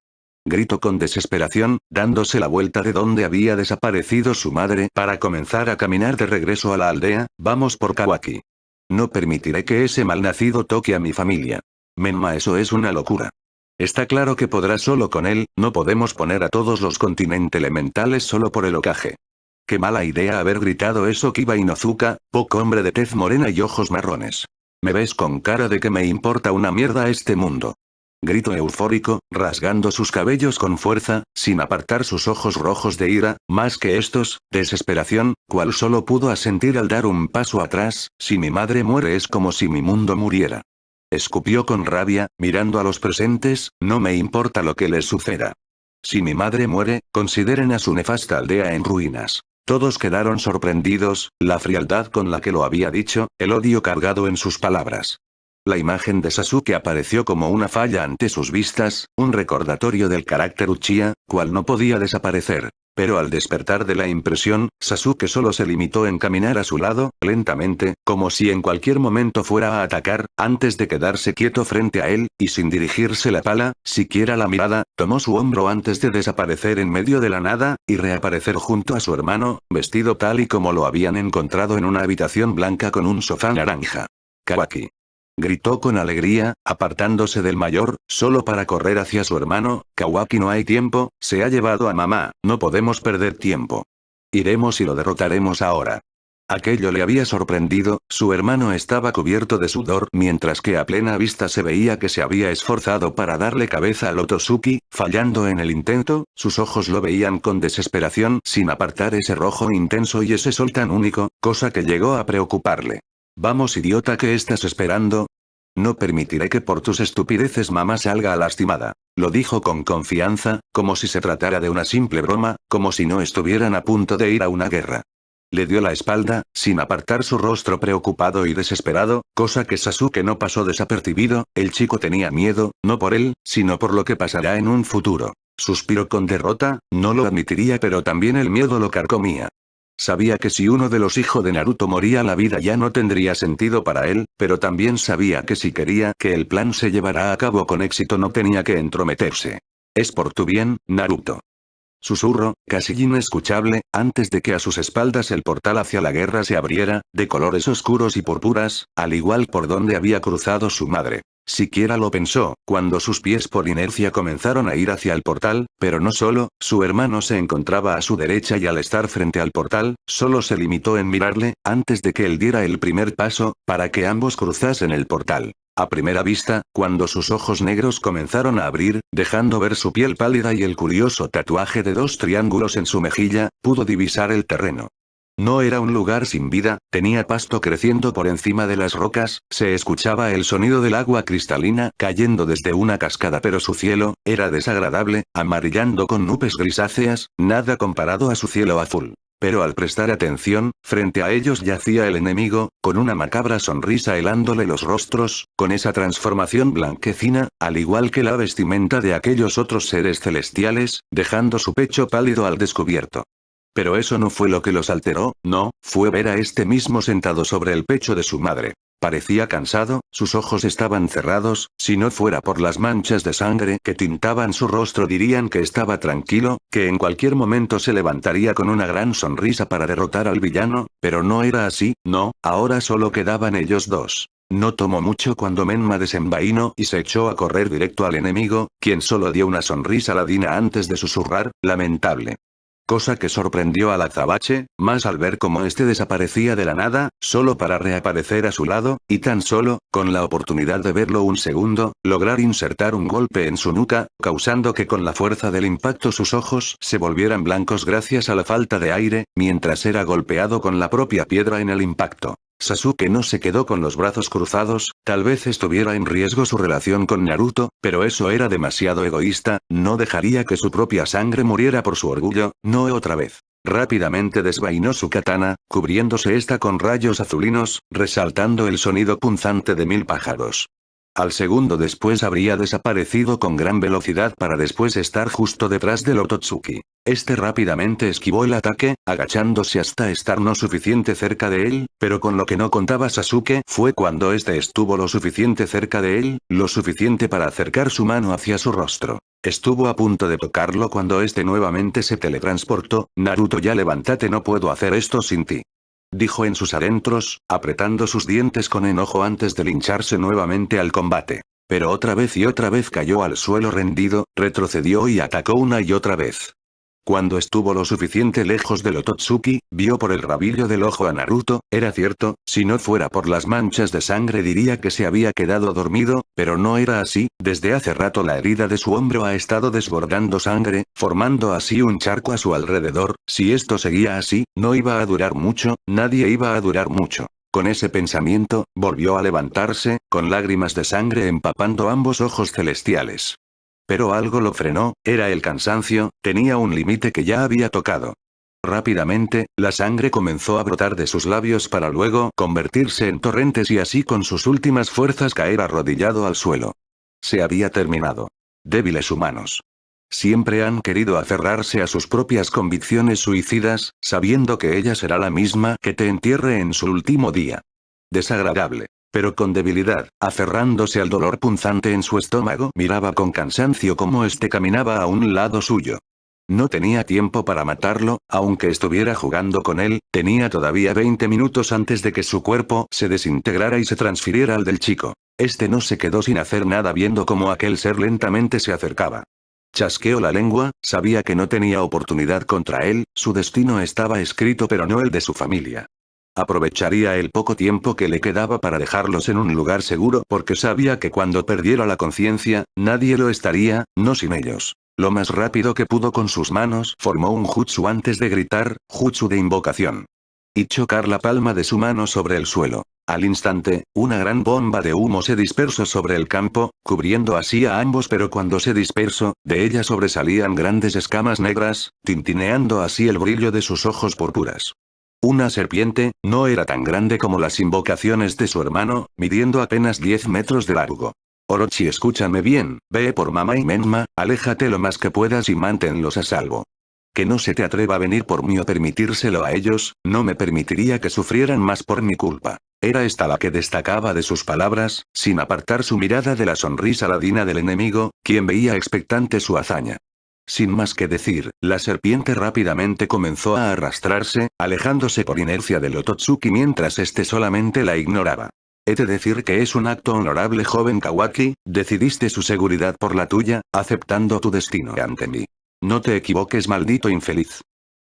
Gritó con desesperación, dándose la vuelta de donde había desaparecido su madre para comenzar a caminar de regreso a la aldea, vamos por Kawaki. No permitiré que ese malnacido toque a mi familia. Menma, eso es una locura. Está claro que podrá solo con él, no podemos poner a todos los continentes elementales solo por el Hokage. Qué mala idea haber gritado eso Kiba Inozuka, poco hombre de tez morena y ojos marrones. Me ves con cara de que me importa una mierda este mundo. Gritó eufórico, rasgando sus cabellos con fuerza, sin apartar sus ojos rojos de ira, más que estos, desesperación, cual solo pudo asentir al dar un paso atrás, si mi madre muere es como si mi mundo muriera. Escupió con rabia, mirando a los presentes, no me importa lo que les suceda. Si mi madre muere, consideren a su nefasta aldea en ruinas. Todos quedaron sorprendidos, la frialdad con la que lo había dicho, el odio cargado en sus palabras. La imagen de Sasuke apareció como una falla ante sus vistas, un recordatorio del carácter Uchiha, cual no podía desaparecer. Pero al despertar de la impresión, Sasuke solo se limitó en caminar a su lado, lentamente, como si en cualquier momento fuera a atacar, antes de quedarse quieto frente a él, y sin dirigirse la pala, siquiera la mirada, tomó su hombro antes de desaparecer en medio de la nada, y reaparecer junto a su hermano, vestido tal y como lo habían encontrado en una habitación blanca con un sofá naranja. Kawaki. Gritó con alegría, apartándose del mayor, solo para correr hacia su hermano. Kawaki, no hay tiempo, se ha llevado a mamá, no podemos perder tiempo. Iremos y lo derrotaremos ahora. Aquello le había sorprendido, su hermano estaba cubierto de sudor mientras que a plena vista se veía que se había esforzado para darle cabeza al Otosuki, fallando en el intento, sus ojos lo veían con desesperación sin apartar ese rojo intenso y ese sol tan único, cosa que llegó a preocuparle. Vamos idiota, ¿qué estás esperando? No permitiré que por tus estupideces mamá salga lastimada. Lo dijo con confianza, como si se tratara de una simple broma, como si no estuvieran a punto de ir a una guerra. Le dio la espalda, sin apartar su rostro preocupado y desesperado, cosa que Sasuke no pasó desapercibido, el chico tenía miedo, no por él, sino por lo que pasará en un futuro. Suspiró con derrota, no lo admitiría pero también el miedo lo carcomía. Sabía que si uno de los hijos de Naruto moría la vida ya no tendría sentido para él, pero también sabía que si quería que el plan se llevara a cabo con éxito no tenía que entrometerse. Es por tu bien, Naruto. Susurro, casi inescuchable, antes de que a sus espaldas el portal hacia la guerra se abriera, de colores oscuros y purpuras, al igual por donde había cruzado su madre. Siquiera lo pensó, cuando sus pies por inercia comenzaron a ir hacia el portal, pero no solo, su hermano se encontraba a su derecha y al estar frente al portal, solo se limitó en mirarle, antes de que él diera el primer paso, para que ambos cruzasen el portal. A primera vista, cuando sus ojos negros comenzaron a abrir, dejando ver su piel pálida y el curioso tatuaje de 2 triángulos en su mejilla, pudo divisar el terreno. No era un lugar sin vida, tenía pasto creciendo por encima de las rocas, se escuchaba el sonido del agua cristalina cayendo desde una cascada, pero su cielo era desagradable, amarillando con nubes grisáceas, nada comparado a su cielo azul. Pero al prestar atención, frente a ellos yacía el enemigo, con una macabra sonrisa helándole los rostros, con esa transformación blanquecina, al igual que la vestimenta de aquellos otros seres celestiales, dejando su pecho pálido al descubierto. Pero eso no fue lo que los alteró, no, fue ver a este mismo sentado sobre el pecho de su madre. Parecía cansado, sus ojos estaban cerrados, si no fuera por las manchas de sangre que tintaban su rostro dirían que estaba tranquilo, que en cualquier momento se levantaría con una gran sonrisa para derrotar al villano, pero no era así, no, ahora solo quedaban ellos dos. No tomó mucho cuando Menma desenvainó y se echó a correr directo al enemigo, quien solo dio una sonrisa ladina antes de susurrar, lamentable. Cosa que sorprendió al azabache, más al ver cómo este desaparecía de la nada, solo para reaparecer a su lado, y tan solo, con la oportunidad de verlo un segundo, lograr insertar un golpe en su nuca, causando que con la fuerza del impacto sus ojos se volvieran blancos gracias a la falta de aire, mientras era golpeado con la propia piedra en el impacto. Sasuke no se quedó con los brazos cruzados, tal vez estuviera en riesgo su relación con Naruto, pero eso era demasiado egoísta, no dejaría que su propia sangre muriera por su orgullo, no otra vez. Rápidamente desvainó su katana, cubriéndose esta con rayos azulinos, resaltando el sonido punzante de 1000 pájaros. Al segundo después habría desaparecido con gran velocidad para después estar justo detrás del Ototsuki. Este rápidamente esquivó el ataque, agachándose hasta estar no suficiente cerca de él, pero con lo que no contaba Sasuke fue cuando este estuvo lo suficiente cerca de él, lo suficiente para acercar su mano hacia su rostro. Estuvo a punto de tocarlo cuando este nuevamente se teletransportó. Naruto, ya levántate, no puedo hacer esto sin ti. Dijo en sus adentros, apretando sus dientes con enojo antes de lincharse nuevamente al combate. Pero otra vez y otra vez cayó al suelo rendido, retrocedió y atacó una y otra vez. Cuando estuvo lo suficiente lejos del Ototsuki, vio por el rabillo del ojo a Naruto, era cierto, si no fuera por las manchas de sangre diría que se había quedado dormido, pero no era así, desde hace rato la herida de su hombro ha estado desbordando sangre, formando así un charco a su alrededor, si esto seguía así, no iba a durar mucho, nadie iba a durar mucho. Con ese pensamiento, volvió a levantarse, con lágrimas de sangre empapando ambos ojos celestiales. Pero algo lo frenó, era el cansancio, tenía un límite que ya había tocado. Rápidamente, la sangre comenzó a brotar de sus labios para luego convertirse en torrentes y así con sus últimas fuerzas caer arrodillado al suelo. Se había terminado. Débiles humanos. Siempre han querido aferrarse a sus propias convicciones suicidas, sabiendo que ella será la misma que te entierre en su último día. Desagradable. Pero con debilidad, aferrándose al dolor punzante en su estómago, miraba con cansancio cómo este caminaba a un lado suyo. No tenía tiempo para matarlo, aunque estuviera jugando con él, tenía todavía 20 minutos antes de que su cuerpo se desintegrara y se transfiriera al del chico. Este no se quedó sin hacer nada viendo cómo aquel ser lentamente se acercaba. Chasqueó la lengua, sabía que no tenía oportunidad contra él, su destino estaba escrito pero no el de su familia. Aprovecharía el poco tiempo que le quedaba para dejarlos en un lugar seguro porque sabía que cuando perdiera la conciencia, nadie lo estaría, no sin ellos. Lo más rápido que pudo con sus manos formó un jutsu antes de gritar, jutsu de invocación. Y chocar la palma de su mano sobre el suelo. Al instante, una gran bomba de humo se dispersó sobre el campo, cubriendo así a ambos, pero cuando se dispersó, de ella sobresalían grandes escamas negras, tintineando así el brillo de sus ojos púrpuras. Una serpiente, no era tan grande como las invocaciones de su hermano, midiendo apenas 10 metros de largo. Orochi, escúchame bien, ve por mamá y Menma, aléjate lo más que puedas y manténlos a salvo. Que no se te atreva a venir por mí o permitírselo a ellos, no me permitiría que sufrieran más por mi culpa. Era esta la que destacaba de sus palabras, sin apartar su mirada de la sonrisa ladina del enemigo, quien veía expectante su hazaña. Sin más que decir, la serpiente rápidamente comenzó a arrastrarse, alejándose por inercia del Ototsuki mientras este solamente la ignoraba. He de decir que es un acto honorable, joven Kawaki, decidiste su seguridad por la tuya, aceptando tu destino ante mí. No te equivoques, maldito infeliz.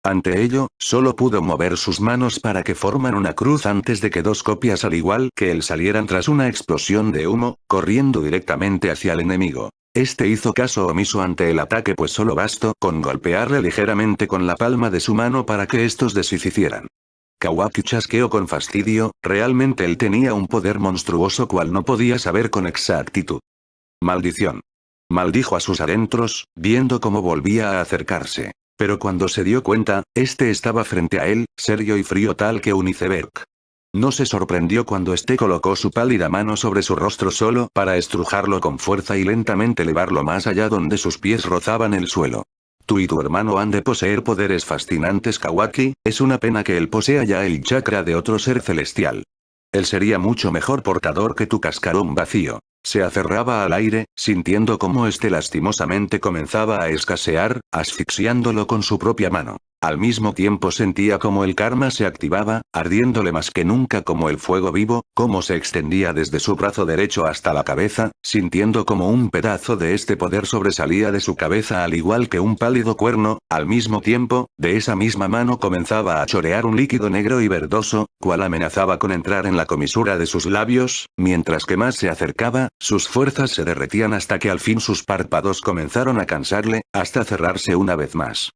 Ante ello, solo pudo mover sus manos para que forman una cruz antes de que dos copias al igual que él salieran tras una explosión de humo, corriendo directamente hacia el enemigo. Este hizo caso omiso ante el ataque pues solo bastó con golpearle ligeramente con la palma de su mano para que estos deshicieran. Kawaki chasqueó con fastidio, realmente él tenía un poder monstruoso cual no podía saber con exactitud. Maldición. Maldijo a sus adentros, viendo cómo volvía a acercarse. Pero cuando se dio cuenta, este estaba frente a él, serio y frío tal que un iceberg. No se sorprendió cuando este colocó su pálida mano sobre su rostro solo para estrujarlo con fuerza y lentamente elevarlo más allá donde sus pies rozaban el suelo. Tú y tu hermano han de poseer poderes fascinantes, Kawaki, es una pena que él posea ya el chakra de otro ser celestial. Él sería mucho mejor portador que tu cascarón vacío. Se aferraba al aire, sintiendo cómo este lastimosamente comenzaba a escasear, asfixiándolo con su propia mano. Al mismo tiempo sentía como el karma se activaba, ardiéndole más que nunca como el fuego vivo, cómo se extendía desde su brazo derecho hasta la cabeza, sintiendo como un pedazo de este poder sobresalía de su cabeza al igual que un pálido cuerno, al mismo tiempo, de esa misma mano comenzaba a chorear un líquido negro y verdoso, cual amenazaba con entrar en la comisura de sus labios, mientras que más se acercaba, sus fuerzas se derretían hasta que al fin sus párpados comenzaron a cansarle, hasta cerrarse una vez más.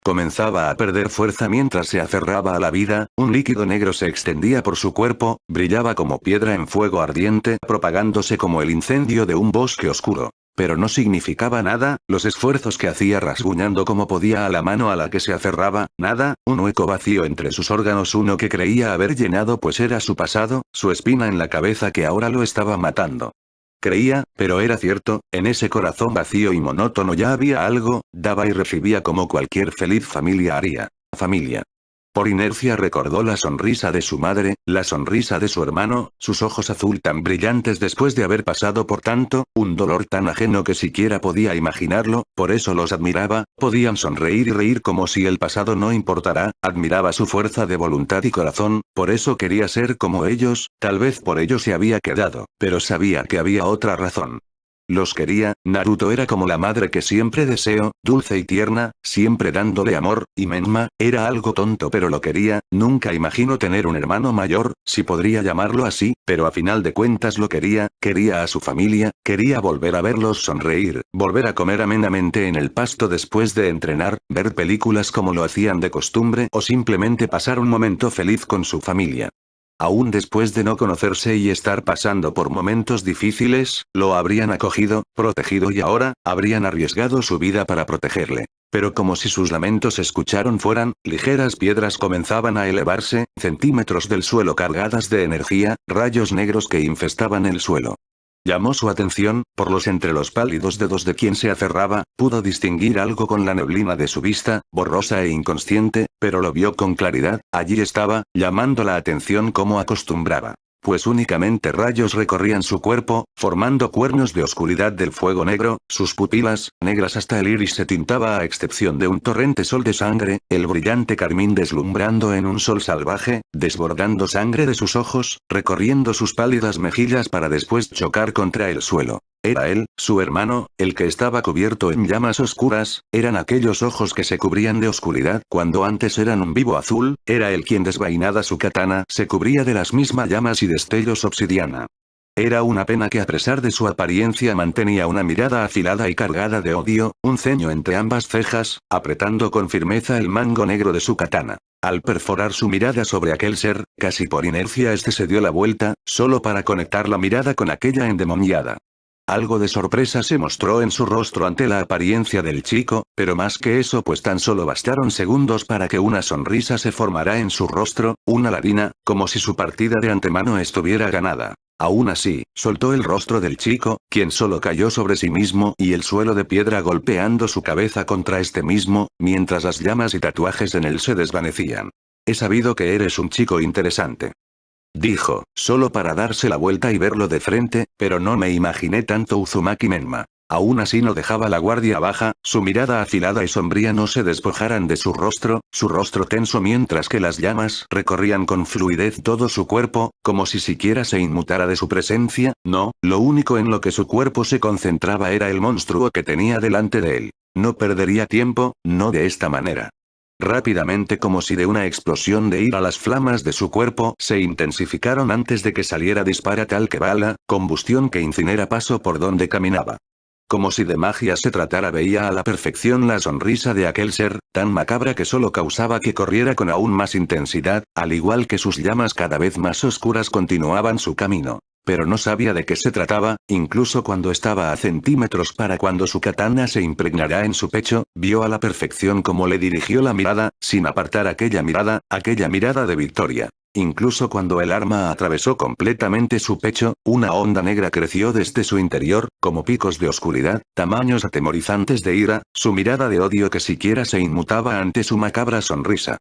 Comenzaba a perder fuerza mientras se aferraba a la vida, un líquido negro se extendía por su cuerpo, brillaba como piedra en fuego ardiente, propagándose como el incendio de un bosque oscuro. Pero no significaba nada, los esfuerzos que hacía rasguñando como podía a la mano a la que se aferraba, nada, un hueco vacío entre sus órganos, uno que creía haber llenado pues era su pasado, su espina en la cabeza que ahora lo estaba matando. Creía, pero era cierto, en ese corazón vacío y monótono ya había algo, daba y recibía como cualquier feliz familia haría. Familia. Por inercia recordó la sonrisa de su madre, la sonrisa de su hermano, sus ojos azul tan brillantes después de haber pasado por tanto, un dolor tan ajeno que siquiera podía imaginarlo, por eso los admiraba, podían sonreír y reír como si el pasado no importara, admiraba su fuerza de voluntad y corazón, por eso quería ser como ellos, tal vez por ello se había quedado, pero sabía que había otra razón. Los quería, Naruto era como la madre que siempre deseó, dulce y tierna, siempre dándole amor, y Menma, era algo tonto pero lo quería, nunca imaginó tener un hermano mayor, si podría llamarlo así, pero a final de cuentas lo quería, quería a su familia, quería volver a verlos sonreír, volver a comer amenamente en el pasto después de entrenar, ver películas como lo hacían de costumbre o simplemente pasar un momento feliz con su familia. Aún después de no conocerse y estar pasando por momentos difíciles, lo habrían acogido, protegido y ahora, habrían arriesgado su vida para protegerle. Pero como si sus lamentos se escucharon fueran, ligeras piedras comenzaban a elevarse, centímetros del suelo cargadas de energía, rayos negros que infestaban el suelo. Llamó su atención, por entre los pálidos dedos de quien se aferraba, pudo distinguir algo con la neblina de su vista, borrosa e inconsciente, pero lo vio con claridad, allí estaba, llamando la atención como acostumbraba. Pues únicamente rayos recorrían su cuerpo, formando cuernos de oscuridad del fuego negro, sus pupilas, negras hasta el iris se tintaba a excepción de un torrente sol de sangre, el brillante carmín deslumbrando en un sol salvaje, desbordando sangre de sus ojos, recorriendo sus pálidas mejillas para después chocar contra el suelo. Era él, su hermano, el que estaba cubierto en llamas oscuras, eran aquellos ojos que se cubrían de oscuridad cuando antes eran un vivo azul, era él quien desvainada su katana se cubría de las mismas llamas y destellos obsidiana. Era una pena que a pesar de su apariencia mantenía una mirada afilada y cargada de odio, un ceño entre ambas cejas, apretando con firmeza el mango negro de su katana. Al perforar su mirada sobre aquel ser, casi por inercia este se dio la vuelta, solo para conectar la mirada con aquella endemoniada. Algo de sorpresa se mostró en su rostro ante la apariencia del chico, pero más que eso pues tan solo bastaron segundos para que una sonrisa se formara en su rostro, una larina, como si su partida de antemano estuviera ganada. Aún así, soltó el rostro del chico, quien solo cayó sobre sí mismo y el suelo de piedra golpeando su cabeza contra este mismo, mientras las llamas y tatuajes en él se desvanecían. He sabido que eres un chico interesante. Dijo, solo para darse la vuelta y verlo de frente, pero no me imaginé tanto Uzumaki Menma. Aún así no dejaba la guardia baja, su mirada afilada y sombría no se despojaran de su rostro tenso mientras que las llamas recorrían con fluidez todo su cuerpo, como si siquiera se inmutara de su presencia, no, lo único en lo que su cuerpo se concentraba era el monstruo que tenía delante de él. No perdería tiempo, no de esta manera. Rápidamente como si de una explosión de ira las flamas de su cuerpo se intensificaron antes de que saliera dispara tal que bala, combustión que incinera paso por donde caminaba. Como si de magia se tratara, veía a la perfección la sonrisa de aquel ser, tan macabra que solo causaba que corriera con aún más intensidad, al igual que sus llamas cada vez más oscuras continuaban su camino. Pero no sabía de qué se trataba, incluso cuando estaba a centímetros para cuando su katana se impregnará en su pecho, vio a la perfección cómo le dirigió la mirada, sin apartar aquella mirada de victoria. Incluso cuando el arma atravesó completamente su pecho, una onda negra creció desde su interior, como picos de oscuridad, tamaños atemorizantes de ira, su mirada de odio que siquiera se inmutaba ante su macabra sonrisa.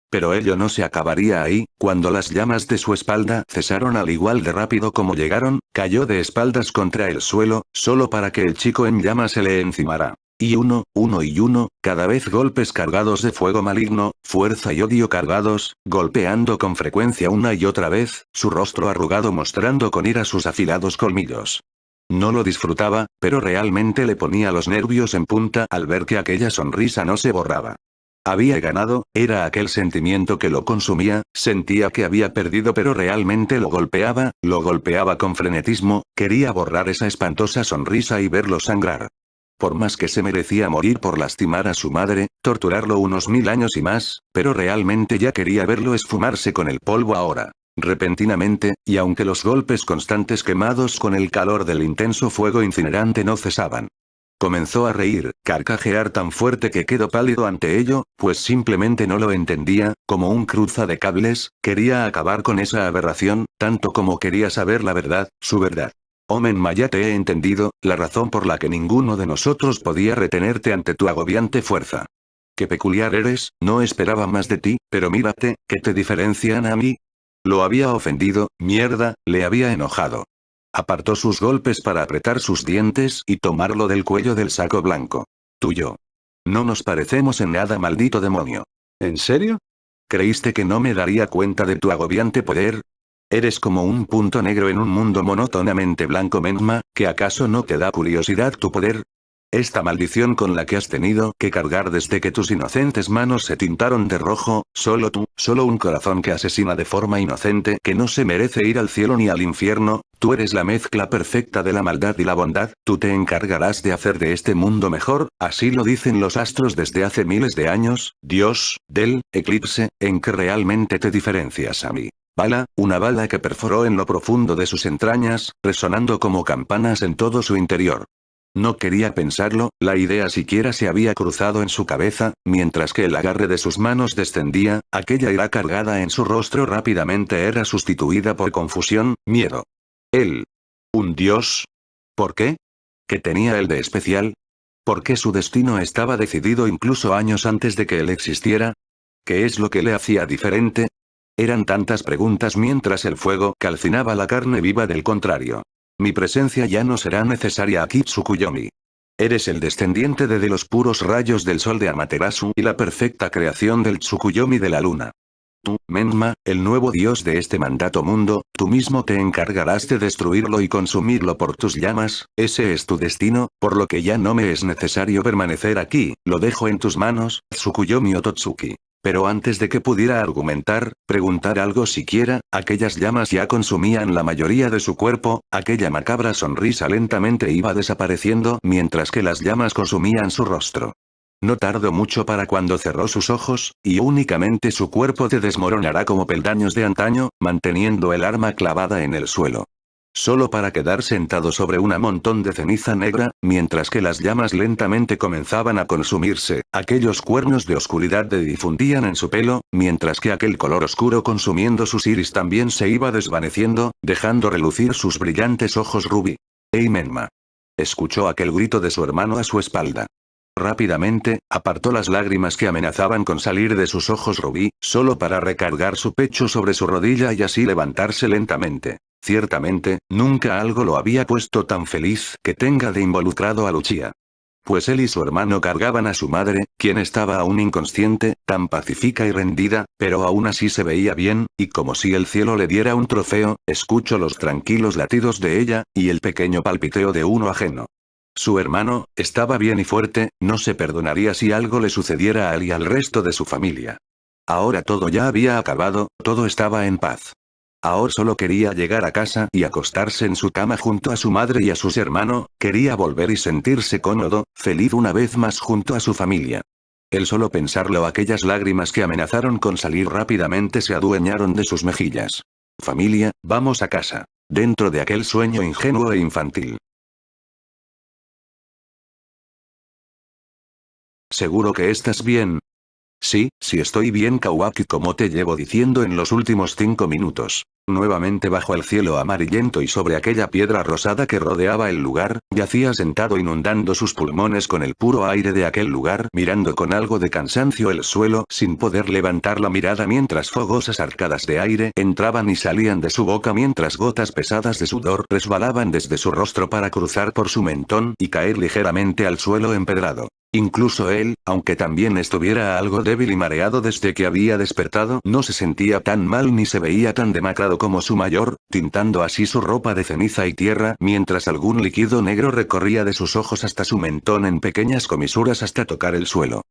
Pero ello no se acabaría ahí, cuando las llamas de su espalda cesaron al igual de rápido como llegaron, cayó de espaldas contra el suelo, solo para que el chico en llamas se le encimara. Y uno, cada vez golpes cargados de fuego maligno, fuerza y odio cargados, golpeando con frecuencia una y otra vez, su rostro arrugado mostrando con ira sus afilados colmillos. No lo disfrutaba, pero realmente le ponía los nervios en punta al ver que aquella sonrisa no se borraba. Había ganado, era aquel sentimiento que lo consumía, sentía que había perdido pero realmente lo golpeaba con frenetismo, quería borrar esa espantosa sonrisa y verlo sangrar. Por más que se merecía morir por lastimar a su madre, torturarlo unos 1000 años y más, pero realmente ya quería verlo esfumarse con el polvo ahora. Repentinamente, y aunque los golpes constantes quemados con el calor del intenso fuego incinerante no cesaban. Comenzó a reír, carcajear tan fuerte que quedó pálido ante ello, pues simplemente no lo entendía, como un cruza de cables, quería acabar con esa aberración, tanto como quería saber la verdad, su verdad. Omen Maya, te he entendido, la razón por la que ninguno de nosotros podía retenerte ante tu agobiante fuerza. Qué peculiar eres, no esperaba más de ti, pero mírate, ¿qué te diferencian a mí? Lo había ofendido, mierda, le había enojado. Apartó sus golpes para apretar sus dientes y tomarlo del cuello del saco blanco. Tuyo. No nos parecemos en nada, maldito demonio. ¿En serio? ¿Creíste que no me daría cuenta de tu agobiante poder? Eres como un punto negro en un mundo monótonamente blanco, Menma, ¿que acaso no te da curiosidad tu poder? Esta maldición con la que has tenido que cargar desde que tus inocentes manos se tintaron de rojo, solo tú, solo un corazón que asesina de forma inocente que no se merece ir al cielo ni al infierno, tú eres la mezcla perfecta de la maldad y la bondad, tú te encargarás de hacer de este mundo mejor, así lo dicen los astros desde hace miles de años, Dios, del eclipse, en que realmente te diferencias a mí. Bala, una bala que perforó en lo profundo de sus entrañas, resonando como campanas en todo su interior. No quería pensarlo, la idea siquiera se había cruzado en su cabeza, mientras que el agarre de sus manos descendía, aquella ira cargada en su rostro rápidamente era sustituida por confusión, miedo. Él. ¿Un dios? ¿Por qué? ¿Qué tenía él de especial? ¿Por qué su destino estaba decidido incluso años antes de que él existiera? ¿Qué es lo que le hacía diferente? Eran tantas preguntas mientras el fuego calcinaba la carne viva del contrario. Mi presencia ya no será necesaria aquí, Tsukuyomi. Eres el descendiente de los puros rayos del sol de Amaterasu y la perfecta creación del Tsukuyomi de la luna. Tú, Menma, el nuevo dios de este mandato mundo, tú mismo te encargarás de destruirlo y consumirlo por tus llamas, ese es tu destino, por lo que ya no me es necesario permanecer aquí, lo dejo en tus manos, Tsukuyomi Ototsuki. Pero antes de que pudiera argumentar, preguntar algo siquiera, aquellas llamas ya consumían la mayoría de su cuerpo, aquella macabra sonrisa lentamente iba desapareciendo mientras que las llamas consumían su rostro. No tardó mucho para cuando cerró sus ojos, y únicamente su cuerpo se desmoronará como peldaños de antaño, manteniendo el arma clavada en el suelo. Solo para quedar sentado sobre un montón de ceniza negra, mientras que las llamas lentamente comenzaban a consumirse, aquellos cuernos de oscuridad se difundían en su pelo, mientras que aquel color oscuro consumiendo sus iris también se iba desvaneciendo, dejando relucir sus brillantes ojos rubí. ¡Ey, Menma! Escuchó aquel grito de su hermano a su espalda. Rápidamente, apartó las lágrimas que amenazaban con salir de sus ojos rubí, solo para recargar su pecho sobre su rodilla y así levantarse lentamente. Ciertamente, nunca algo lo había puesto tan feliz que tenga de involucrado a Lucia. Pues él y su hermano cargaban a su madre, quien estaba aún inconsciente, tan pacífica y rendida, pero aún así se veía bien, y como si el cielo le diera un trofeo, escuchó los tranquilos latidos de ella, y el pequeño palpiteo de uno ajeno. Su hermano, estaba bien y fuerte, no se perdonaría si algo le sucediera a él y al resto de su familia. Ahora todo ya había acabado, todo estaba en paz. Ahora solo quería llegar a casa y acostarse en su cama junto a su madre y a sus hermanos, quería volver y sentirse cómodo, feliz una vez más junto a su familia. El solo pensarlo, aquellas lágrimas que amenazaron con salir rápidamente se adueñaron de sus mejillas. Familia, vamos a casa. Dentro de aquel sueño ingenuo e infantil. ¿Seguro que estás bien? Sí, estoy bien, Kawaki, como te llevo diciendo en los últimos 5 minutos. Nuevamente bajo el cielo amarillento y sobre aquella piedra rosada que rodeaba el lugar, yacía sentado inundando sus pulmones con el puro aire de aquel lugar, mirando con algo de cansancio el suelo sin poder levantar la mirada mientras fogosas arcadas de aire entraban y salían de su boca mientras gotas pesadas de sudor resbalaban desde su rostro para cruzar por su mentón y caer ligeramente al suelo empedrado. Incluso él, aunque también estuviera algo débil y mareado desde que había despertado, no se sentía tan mal ni se veía tan demacrado como su mayor, tintando así su ropa de ceniza y tierra mientras algún líquido negro recorría de sus ojos hasta su mentón en pequeñas comisuras hasta tocar el suelo.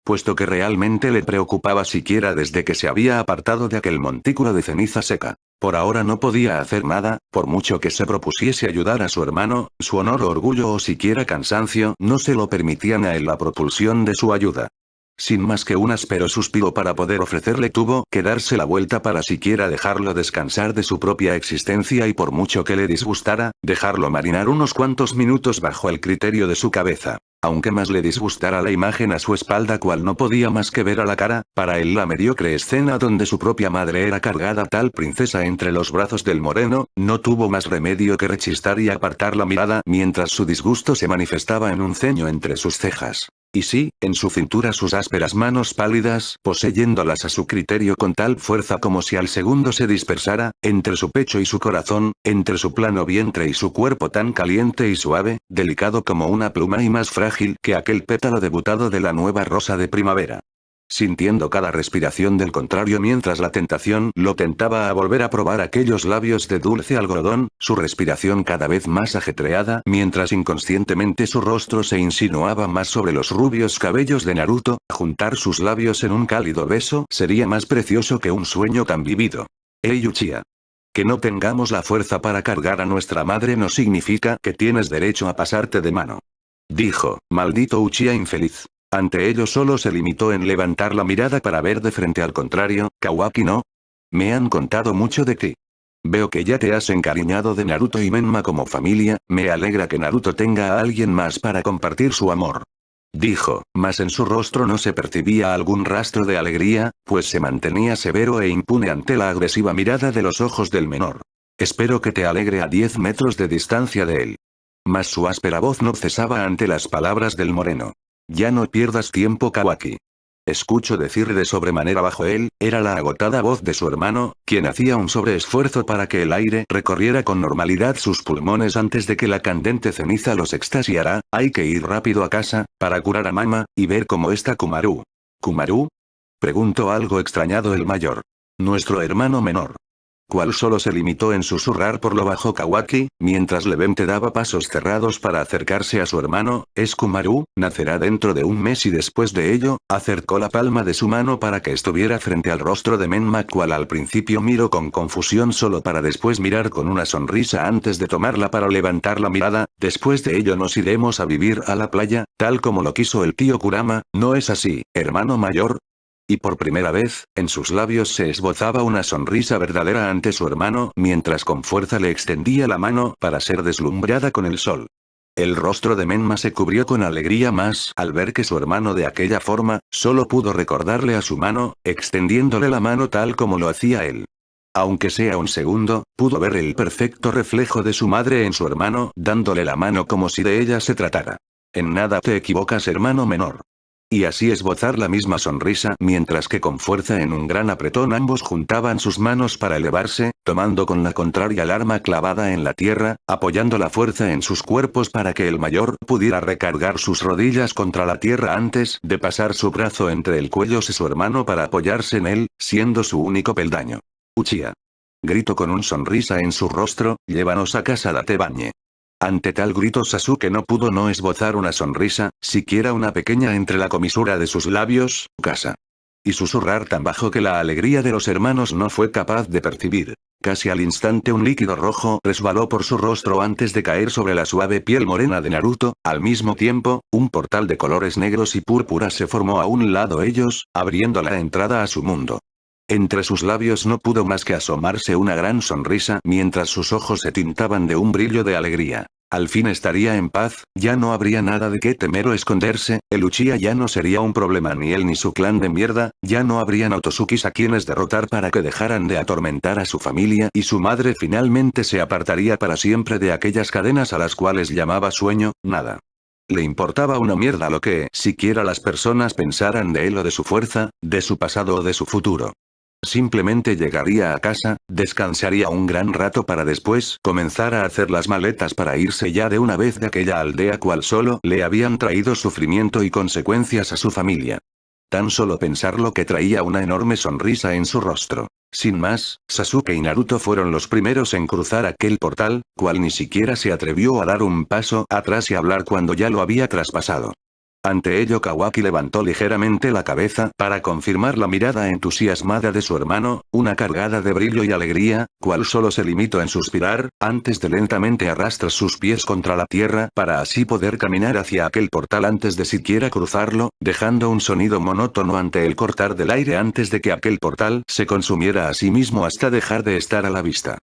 Puesto que realmente le preocupaba siquiera desde que se había apartado de aquel montículo de ceniza seca. Por ahora no podía hacer nada, por mucho que se propusiese ayudar a su hermano, su honor o orgullo o siquiera cansancio no se lo permitían a él la propulsión de su ayuda. Sin más que un áspero suspiro para poder ofrecerle, tuvo que darse la vuelta para siquiera dejarlo descansar de su propia existencia y por mucho que le disgustara, dejarlo marinar unos cuantos minutos bajo el criterio de su cabeza. Aunque más le disgustara la imagen a su espalda, cual no podía más que ver a la cara, para él la mediocre escena donde su propia madre era cargada tal princesa entre los brazos del moreno, no tuvo más remedio que rechistar y apartar la mirada mientras su disgusto se manifestaba en un ceño entre sus cejas. Y sí, en su cintura sus ásperas manos pálidas, poseyéndolas a su criterio con tal fuerza como si al segundo se dispersara, entre su pecho y su corazón, entre su plano vientre y su cuerpo tan caliente y suave, delicado como una pluma y más frágil que aquel pétalo debutado de la nueva rosa de primavera. Sintiendo cada respiración del contrario mientras la tentación lo tentaba a volver a probar aquellos labios de dulce algodón, su respiración cada vez más ajetreada mientras inconscientemente su rostro se insinuaba más sobre los rubios cabellos de Naruto, juntar sus labios en un cálido beso sería más precioso que un sueño tan vivido. Hey Uchiha. Que no tengamos la fuerza para cargar a nuestra madre no significa que tienes derecho a pasarte de mano. Dijo, maldito Uchiha infeliz. Ante ello solo se limitó en levantar la mirada para ver de frente. Al contrario, Kawaki no. Me han contado mucho de ti. Veo que ya te has encariñado de Naruto y Menma como familia, me alegra que Naruto tenga a alguien más para compartir su amor. Dijo, mas en su rostro no se percibía algún rastro de alegría, pues se mantenía severo e impune ante la agresiva mirada de los ojos del menor. Espero que te alegre a 10 metros de distancia de él. Mas su áspera voz no cesaba ante las palabras del moreno. Ya no pierdas tiempo, Kawaki. Escucho decir de sobremanera bajo él, era la agotada voz de su hermano, quien hacía un sobreesfuerzo para que el aire recorriera con normalidad sus pulmones antes de que la candente ceniza los extasiara. Hay que ir rápido a casa, para curar a Mama, y ver cómo está Kumaru. ¿Kumaru? Preguntó algo extrañado el mayor. Nuestro hermano menor. Cual solo se limitó en susurrar por lo bajo Kawaki, mientras Levente daba pasos cerrados para acercarse a su hermano. Es Kumaru, nacerá dentro de un mes y después de ello, acercó la palma de su mano para que estuviera frente al rostro de Menma, cual al principio miró con confusión solo para después mirar con una sonrisa antes de tomarla para levantar la mirada. Después de ello nos iremos a vivir a la playa, tal como lo quiso el tío Kurama, ¿no es así, hermano mayor? Y por primera vez, en sus labios se esbozaba una sonrisa verdadera ante su hermano, mientras con fuerza le extendía la mano para ser deslumbrada con el sol. El rostro de Menma se cubrió con alegría más al ver que su hermano de aquella forma, solo pudo recordarle a su mano, extendiéndole la mano tal como lo hacía él. Aunque sea un segundo, pudo ver el perfecto reflejo de su madre en su hermano, dándole la mano como si de ella se tratara. En nada te equivocas, hermano menor. Y así esbozar la misma sonrisa mientras que con fuerza en un gran apretón ambos juntaban sus manos para elevarse, tomando con la contraria el arma clavada en la tierra, apoyando la fuerza en sus cuerpos para que el mayor pudiera recargar sus rodillas contra la tierra antes de pasar su brazo entre el cuello de su hermano para apoyarse en él, siendo su único peldaño. Uchiha. Gritó con un sonrisa en su rostro, llévanos a casa, date bañe. Ante tal grito Sasuke no pudo no esbozar una sonrisa, siquiera una pequeña entre la comisura de sus labios, casa. Y susurrar tan bajo que la alegría de los hermanos no fue capaz de percibir. Casi al instante un líquido rojo resbaló por su rostro antes de caer sobre la suave piel morena de Naruto. Al mismo tiempo, un portal de colores negros y púrpura se formó a un lado ellos, abriendo la entrada a su mundo. Entre sus labios no pudo más que asomarse una gran sonrisa mientras sus ojos se tintaban de un brillo de alegría. Al fin estaría en paz, ya no habría nada de qué temer o esconderse, el Uchiha ya no sería un problema ni él ni su clan de mierda, ya no habrían Otozukis a quienes derrotar para que dejaran de atormentar a su familia y su madre finalmente se apartaría para siempre de aquellas cadenas a las cuales llamaba sueño, nada. Le importaba una mierda lo que siquiera las personas pensaran de él o de su fuerza, de su pasado o de su futuro. Simplemente llegaría a casa, descansaría un gran rato para después comenzar a hacer las maletas para irse ya de una vez de aquella aldea cual solo le habían traído sufrimiento y consecuencias a su familia. Tan solo pensarlo que traía una enorme sonrisa en su rostro. Sin más, Sasuke y Naruto fueron los primeros en cruzar aquel portal, cual ni siquiera se atrevió a dar un paso atrás y hablar cuando ya lo había traspasado. Ante ello Kawaki levantó ligeramente la cabeza para confirmar la mirada entusiasmada de su hermano, una cargada de brillo y alegría, cual solo se limitó en suspirar, antes de lentamente arrastrar sus pies contra la tierra para así poder caminar hacia aquel portal antes de siquiera cruzarlo, dejando un sonido monótono ante el cortar del aire antes de que aquel portal se consumiera a sí mismo hasta dejar de estar a la vista.